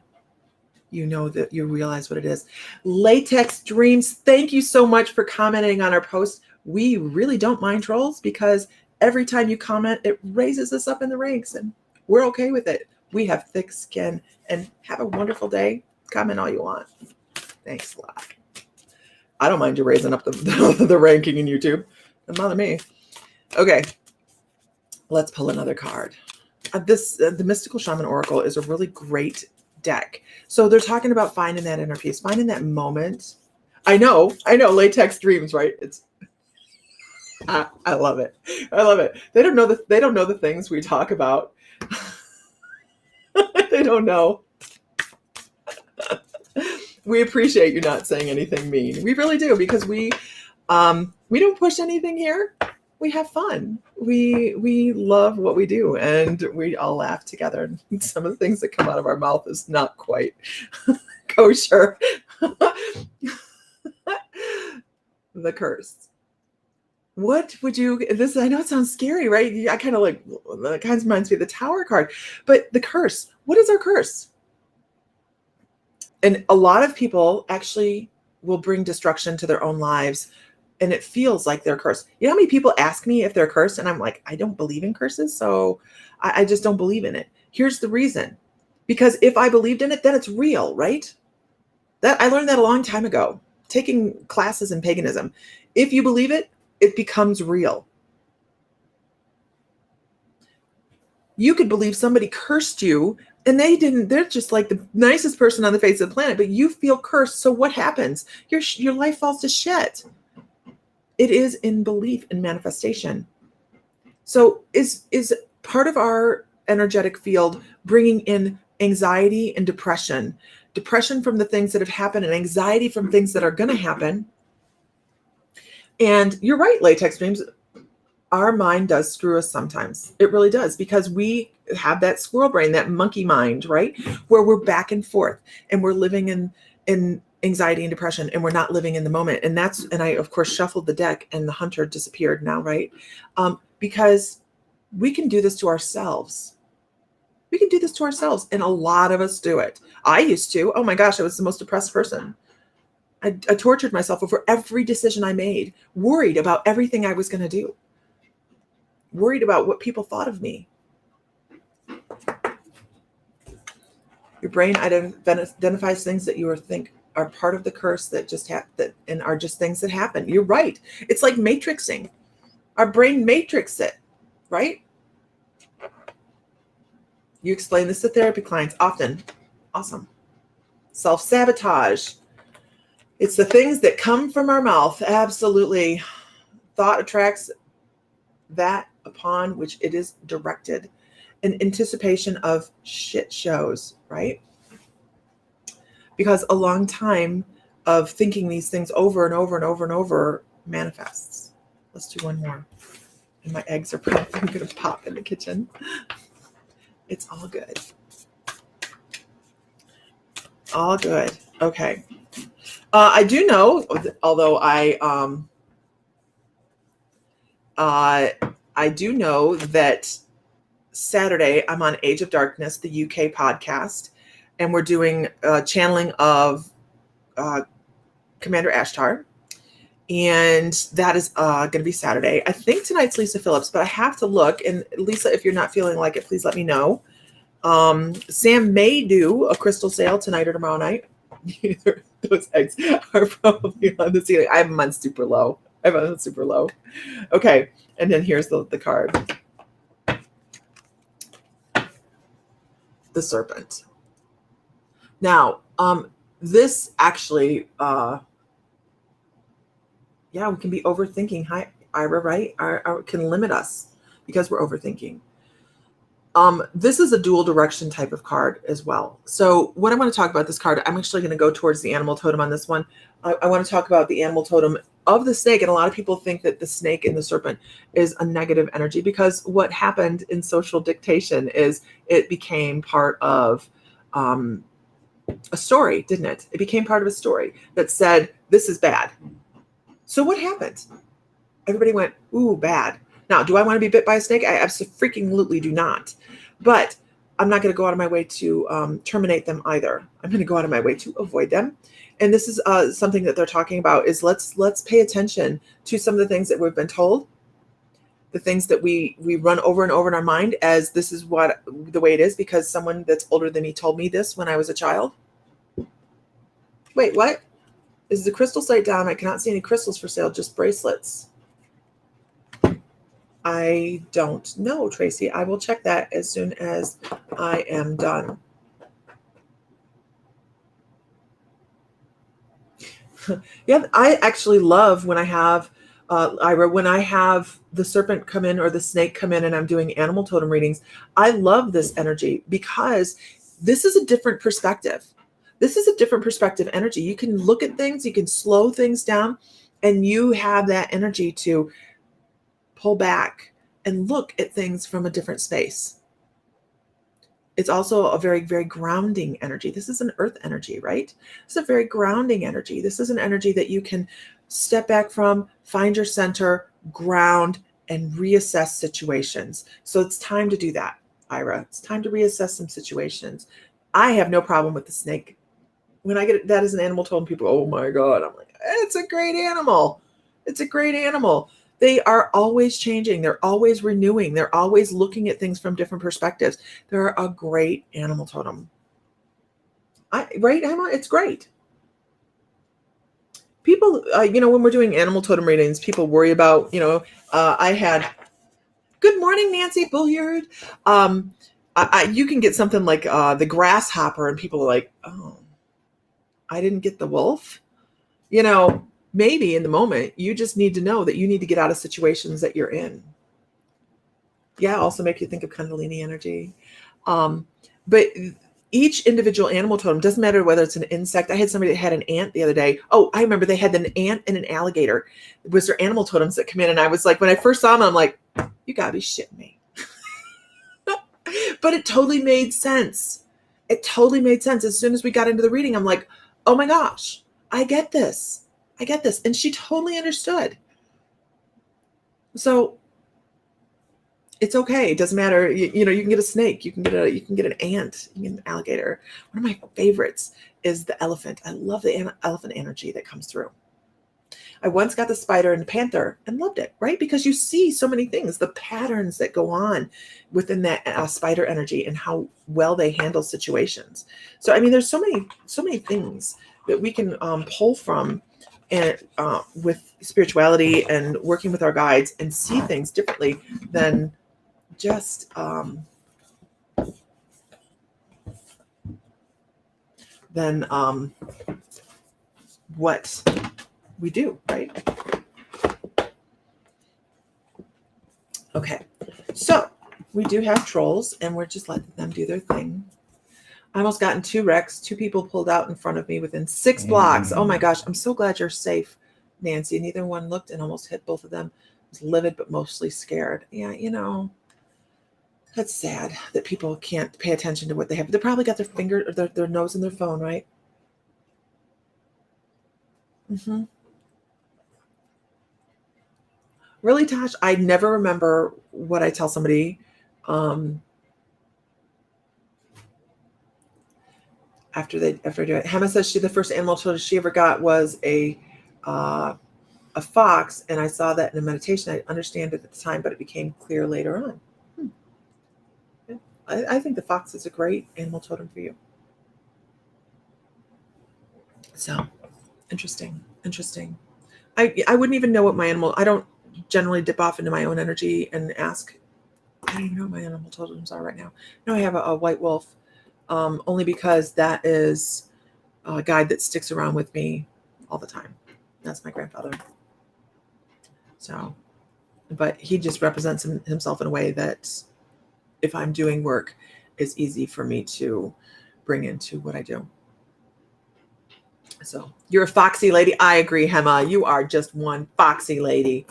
you know that you realize what it is. Latex Dreams, thank you so much for commenting on our post. We really don't mind trolls, because every time you comment, it raises us up in the ranks, and we're okay with it. We have thick skin, and have a wonderful day. Comment all you want. Thanks a lot. I don't mind you raising up the ranking in YouTube. Doesn't bother me. Okay, let's pull another card. The Mystical Shaman Oracle is a really great deck. So they're talking about finding that inner peace, finding that moment. I know, latex dreams, right? I love it. I love it. They don't know the things we talk about. They don't know. We appreciate you not saying anything mean. We really do, because we don't push anything here. We have fun. We love what we do, and we all laugh together. And some of the things that come out of our mouth is not quite kosher. The curse. What would you, this, I know it sounds scary, right? I kind of like, that kind of reminds me of the Tower card, but the curse, what is our curse? And a lot of people actually will bring destruction to their own lives, and it feels like they're cursed. You know how many people ask me if they're cursed, and I'm like, I don't believe in curses, so I just don't believe in it. Here's the reason. Because if I believed in it, then it's real, right? That I learned that a long time ago, taking classes in paganism. If you believe it, it becomes real. You could believe somebody cursed you and they didn't. They're just like the nicest person on the face of the planet, but you feel cursed. So what happens? Your life falls to shit. It is in belief and manifestation. So is part of our energetic field bringing in anxiety and depression from the things that have happened, and anxiety from things that are going to happen. And you're right, latex dreams. Our mind does screw us sometimes. It really does, because we have that squirrel brain, that monkey mind, right? Where we're back and forth and we're living in anxiety and depression, and we're not living in the moment. And I, of course, shuffled the deck, and the hunter disappeared now, right? Because we can do this to ourselves. We can do this to ourselves. And a lot of us do it. I used to. Oh my gosh, I was the most depressed person. I tortured myself over every decision I made, worried about everything I was going to do, worried about what people thought of me. Your brain identifies things that you think are part of the curse that just and are just things that happen. You're right. It's like matrixing. Our brain matrix it, right? You explain this to therapy clients often. Awesome. Self-sabotage. It's the things that come from our mouth. Absolutely. Thought attracts that upon which it is directed. An anticipation of shit shows, right? Because a long time of thinking these things over and over and over and over manifests. Let's do one more. And my eggs are probably going to pop in the kitchen. It's all good. All good. Okay. I do know, although I do know that Saturday I'm on Age of Darkness, the UK podcast, and we're doing channeling of Commander Ashtar, and that is going to be Saturday. I think tonight's Lisa Phillips, but I have to look. And Lisa, if you're not feeling like it, please let me know. Sam may do a crystal sale tonight or tomorrow night. Those eggs are probably on the ceiling. I have them on super low. Okay. And then here's the card. The Serpent. Now, this actually, we can be overthinking. Hi, Ira, right? Can limit us because we're overthinking. This is a dual direction type of card as well. So when I want to talk about this card, I'm actually going to go towards the animal totem on this one. I want to talk about the animal totem of the snake. And a lot of people think that the snake and the serpent is a negative energy, because what happened in social dictation is it became part of a story, didn't it? It became part of a story that said, this is bad. So what happened? Everybody went, ooh, bad. Now, do I want to be bit by a snake? I absolutely do not. But I'm not going to go out of my way to terminate them either. I'm going to go out of my way to avoid them. And this is something that they're talking about is let's pay attention to some of the things that we've been told, the things that we run over and over in our mind as this is what the way it is because someone that's older than me told me this when I was a child. Wait, what? Is the crystal site down? I cannot see any crystals for sale, just bracelets. I don't know, Tracy. I will check that as soon as I am done. Yeah, I actually love when I have Ira, when I have the serpent come in or the snake come in and I'm doing animal totem readings. I love this energy because this is a different perspective. This is a different perspective energy. You can look at things, you can slow things down, and you have that energy to pull back and look at things from a different space. It's also a very, very grounding energy. This is an earth energy, right? It's a very grounding energy. This is an energy that you can step back from, find your center, ground, and reassess situations. So it's time to do that, Ira. It's time to reassess some situations. I have no problem with the snake. When I get that as an animal totem, people, oh my God, I'm like, it's a great animal. It's a great animal. They are always changing. They're always renewing. They're always looking at things from different perspectives. They're a great animal totem. Right, Emma? It's great. People, when we're doing animal totem readings, people worry about, I had, good morning, Nancy Bulliard. You can get something like the grasshopper and people are like, oh, I didn't get the wolf. Maybe in the moment, you just need to know that you need to get out of situations that you're in. Yeah, also make you think of Kundalini energy. But each individual animal totem, doesn't matter whether it's an insect. I had somebody that had an ant the other day. Oh, I remember they had an ant and an alligator. It was their animal totems that come in. And I was like, when I first saw them, I'm like, you gotta be shitting me. But it totally made sense. It totally made sense. As soon as we got into the reading, I'm like, oh my gosh, I get this. I get this. And she totally understood. So it's okay. It doesn't matter. You can get a snake. You can get an ant. You can get an alligator. One of my favorites is the elephant. I love the elephant energy that comes through. I once got the spider and the panther and loved it, right? Because you see so many things, the patterns that go on within that spider energy and how well they handle situations. So, I mean, there's so many things that we can pull from and with spirituality and working with our guides and see things differently than just what we do, right? Okay, so we do have trolls and we're just letting them do their thing. I almost got in 2 wrecks. 2 people pulled out in front of me within 6 blocks. Oh my gosh. I'm so glad you're safe, Nancy. Neither one looked and almost hit both of them. I was livid, but mostly scared. Yeah, that's sad that people can't pay attention to what they have. They probably got their finger or their nose in their phone, right? Mm-hmm. Really, Tosh, I never remember what I tell somebody. After I do it. Hema says the first animal totem she ever got was a fox, and I saw that in a meditation. I understand it at the time, but it became clear later on. Yeah. I think the fox is a great animal totem for you. So interesting. I wouldn't even know what my animal. I don't generally dip off into my own energy and ask. I don't even know what my animal totems are right now. No, I have a white wolf. Only because that is a guide that sticks around with me all the time. That's my grandfather. So, but he just represents himself in a way that if I'm doing work, is easy for me to bring into what I do. So you're a foxy lady. I agree, Hema. You are just one foxy lady.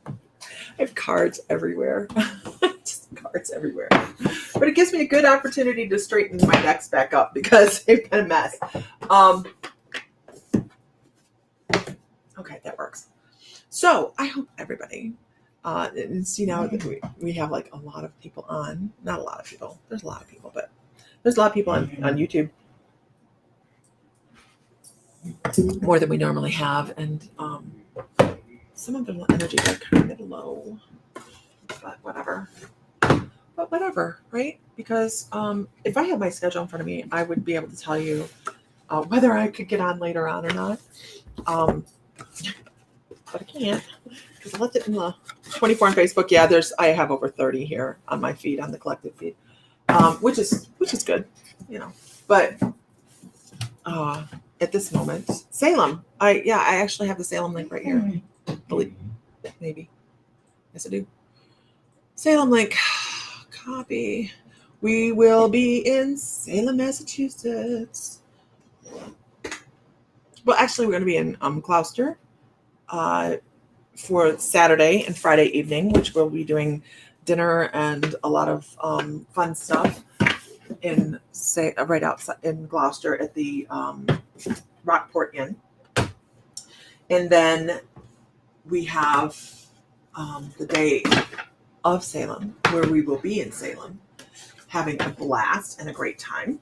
I have cards everywhere. Just cards everywhere. But it gives me a good opportunity to straighten my decks back up because they've been a mess. Okay, that works. So I hope everybody, and see now that we have like a lot of people on. Not a lot of people. There's a lot of people, but there's a lot of people on YouTube. More than we normally have. And some of the energies are kind of low. But whatever, right? Because if I had my schedule in front of me, I would be able to tell you whether I could get on later on or not. But I can't because I left it in the 24 on Facebook. Yeah, I have over 30 here on my feed, on the collective feed, which is good, But at this moment. Salem. I actually have the Salem link right here. Maybe. Yes, I do. Salem link. Copy. We will be in Salem, Massachusetts. Well, actually, we're going to be in Gloucester for Saturday and Friday evening, which we'll be doing dinner and a lot of fun stuff right outside in Gloucester at the Rockport Inn. And then we have the day of Salem, where we will be in Salem, having a blast and a great time.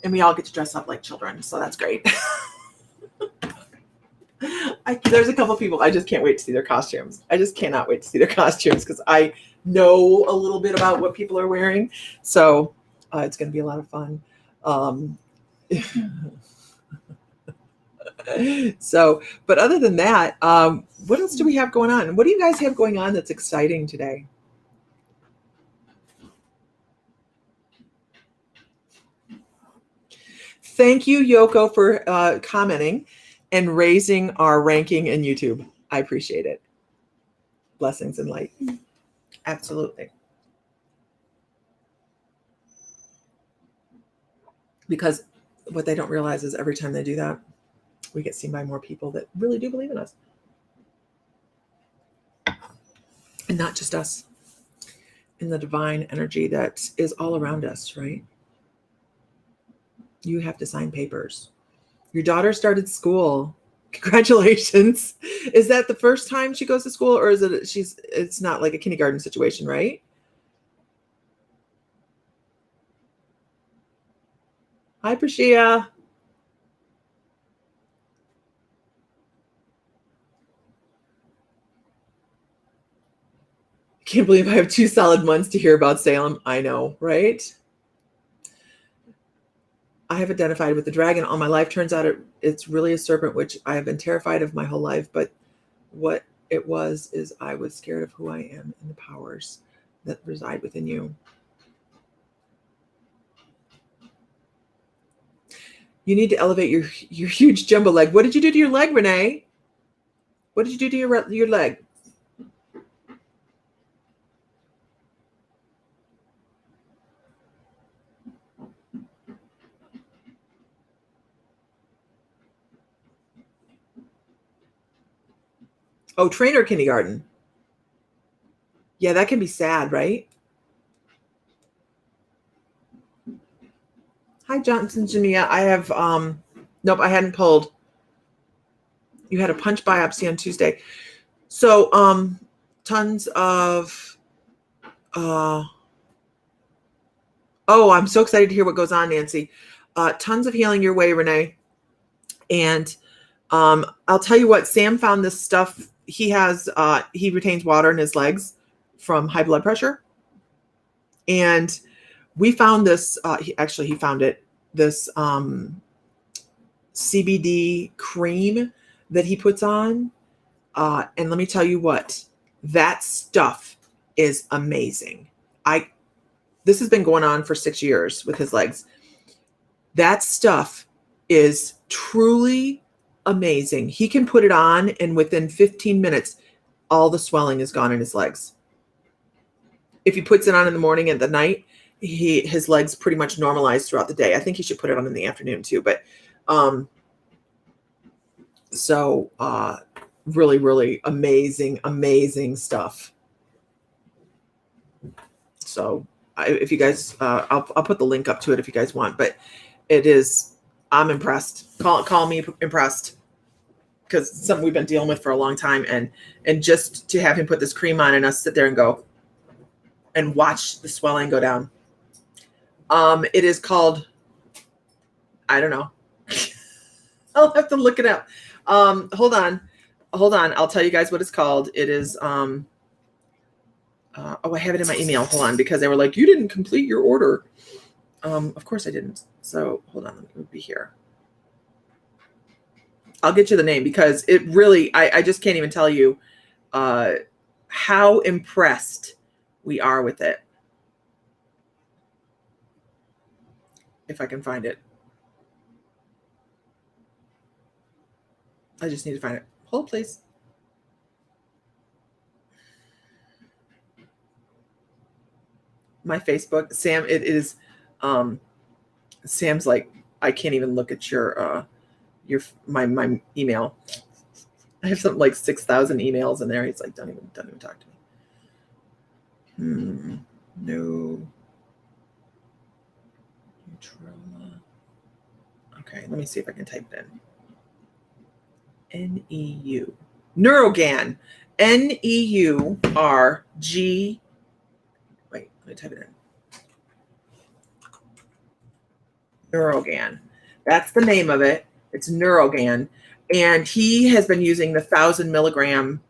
And we all get to dress up like children, so that's great. There's a couple people, I just can't wait to see their costumes. I just cannot wait to see their costumes because I know a little bit about what people are wearing. So it's going to be a lot of fun. So, but other than that, what else do we have going on? What do you guys have going on that's exciting today? Thank you, Yoko, for commenting and raising our ranking in YouTube. I appreciate it. Blessings and light. Absolutely. Because what they don't realize is every time they do that, we get seen by more people that really do believe in us. And not just us. In the divine energy that is all around us, right? You have to sign papers. Your daughter started school. Congratulations. Is that the first time she goes to school, or is it's not like a kindergarten situation, right? Hi, Prashia. Can't believe I have 2 solid months to hear about Salem. I know, right? I have identified with the dragon all my life. Turns out it's really a serpent, which I have been terrified of my whole life. But what it was is I was scared of who I am and the powers that reside within you. You need to elevate your huge jumbo leg. What did you do to your leg, Renee? What did you do to your leg? Oh, trainer kindergarten. Yeah, that can be sad, right? Hi, Johnson Jamia. I have nope, I hadn't pulled. You had a punch biopsy on Tuesday. So tons of oh, I'm so excited to hear what goes on, Nancy. Tons of healing your way, Renee. And I'll tell you what, Sam found this stuff. He retains water in his legs from high blood pressure. And we found this, he found it, this CBD cream that he puts on. And let me tell you what, that stuff is amazing. This has been going on for 6 years with his legs. That stuff is truly amazing. He can put it on and within 15 minutes, all the swelling is gone in his legs. If he puts it on in the morning and the night, his legs pretty much normalize throughout the day. I think he should put it on in the afternoon too. But really, really amazing stuff. So if you guys, I'll put the link up to it if you guys want. But it is, I'm impressed. Call me impressed, because it's something we've been dealing with for a long time, and just to have him put this cream on and us sit there and go and watch the swelling go down. It is called, I don't know. I'll have to look it up. Hold on. I'll tell you guys what it's called. It is, I have it in my email. Hold on, because they were like, you didn't complete your order. Of course I didn't. So hold on, it would be here. I'll get you the name, because it really, I just can't even tell you how impressed we are with it. If I can find it. I just need to find it. Hold, please. My Facebook, Sam, it is, Sam's like, I can't even look at my email. I have something like 6,000 emails in there. He's like, don't even talk to me. No. Trauma. Okay, let me see if I can type it in. NEU. Neurogan. NEURG. Wait, let me type it in. Neurogan. That's the name of it. It's Neurogan. And he has been using the 1,000 milligram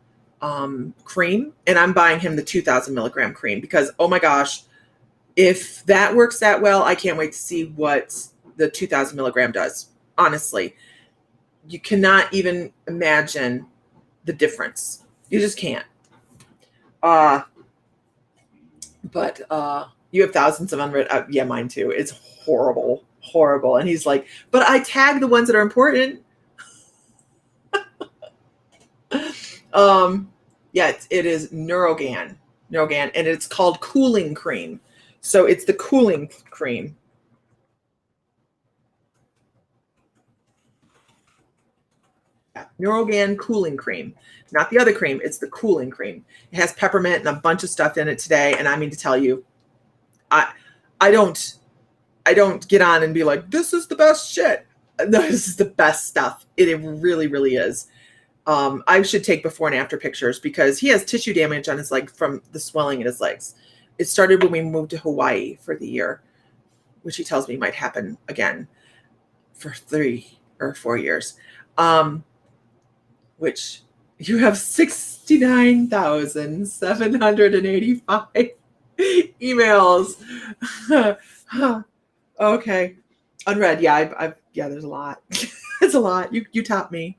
cream, and I'm buying him the 2,000 milligram cream because, oh my gosh, if that works that well, I can't wait to see what the 2,000 milligram does. Honestly, you cannot even imagine the difference. You just can't. But you have thousands of unread. Yeah, mine too. It's horrible. And he's like, but I tag the ones that are important. Yeah, it is Neurogan, and it's called cooling cream. So it's the cooling cream. Yeah, Neurogan cooling cream, not the other cream. It's the cooling cream. It has peppermint and a bunch of stuff in it today. And I mean to tell you, I don't get on and be like, this is the best shit. No, this is the best stuff. It really, really is. I should take before and after pictures because he has tissue damage on his leg from the swelling in his legs. It started when we moved to Hawaii for the year, which he tells me might happen again for 3 or 4 years. Which you have 69,785 emails. Okay. Unread. Yeah, there's a lot. It's a lot. You taught me.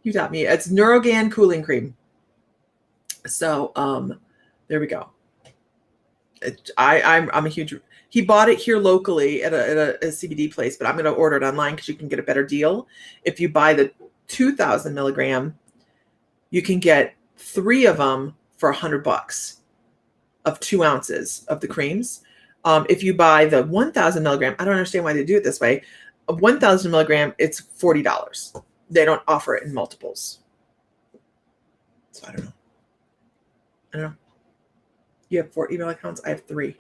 It's Neurogan cooling cream. So, there we go. I'm a huge. He bought it here locally at a CBD place, but I'm going to order it online because you can get a better deal. If you buy the 2,000 milligram, you can get 3 of them for $100 of 2 ounces of the creams. If you buy the 1,000 milligram, I don't understand why they do it this way. 1,000 milligram, it's $40. They don't offer it in multiples. So I don't know. You have 4 email accounts? I have 3.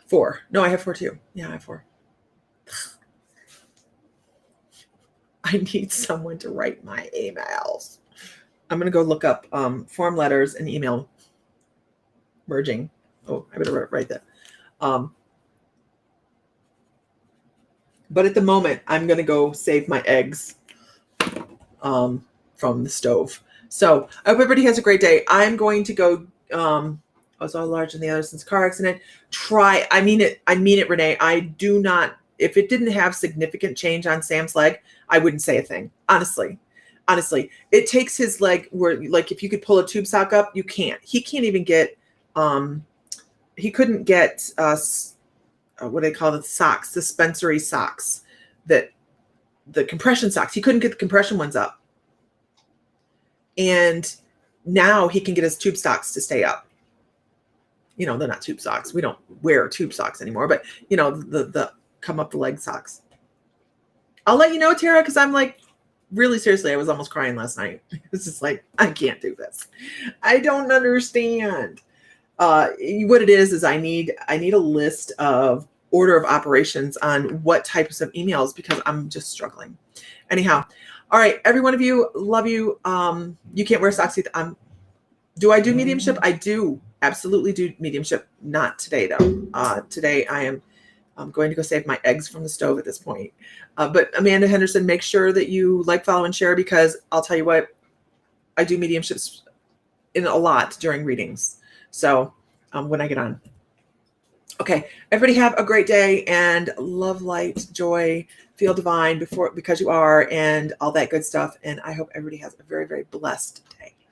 4. No, I have 4 too. Yeah, I have 4. I need someone to write my emails. I'm going to go look up form letters and email merging. Oh, I better write that. But at the moment, I'm going to go save my eggs from the stove. So I hope everybody has a great day. I'm going to go, I was all large in the other since car accident. I mean it, Renee. I do not, if it didn't have significant change on Sam's leg, I wouldn't say a thing. Honestly, it takes his leg where, like, if you could pull a tube sock up, you can't. He can't even get, he couldn't get, what do they call the socks, suspensory socks, that the compression socks. He couldn't get the compression ones up. And now he can get his tube socks to stay up. You know, they're not tube socks. We don't wear tube socks anymore, but you know, the come up the leg socks. I'll let you know, Tara, because I'm like, really seriously, I was almost crying last night. It's just like, I can't do this. I don't understand. What it is I need a list of order of operations on what types of emails, because I'm just struggling. Anyhow, all right, every one of you, love you. You can't wear socks either. Do I do mediumship? I do absolutely do mediumship. Not today though. Today I'm going to go save my eggs from the stove at this point. But Amanda Henderson, make sure that you like, follow, and share, because I'll tell you what, I do mediumships in a lot during readings. So when I get on. Okay, everybody have a great day, and love, light, joy, feel divine because you are, and all that good stuff. And I hope everybody has a very, very blessed day.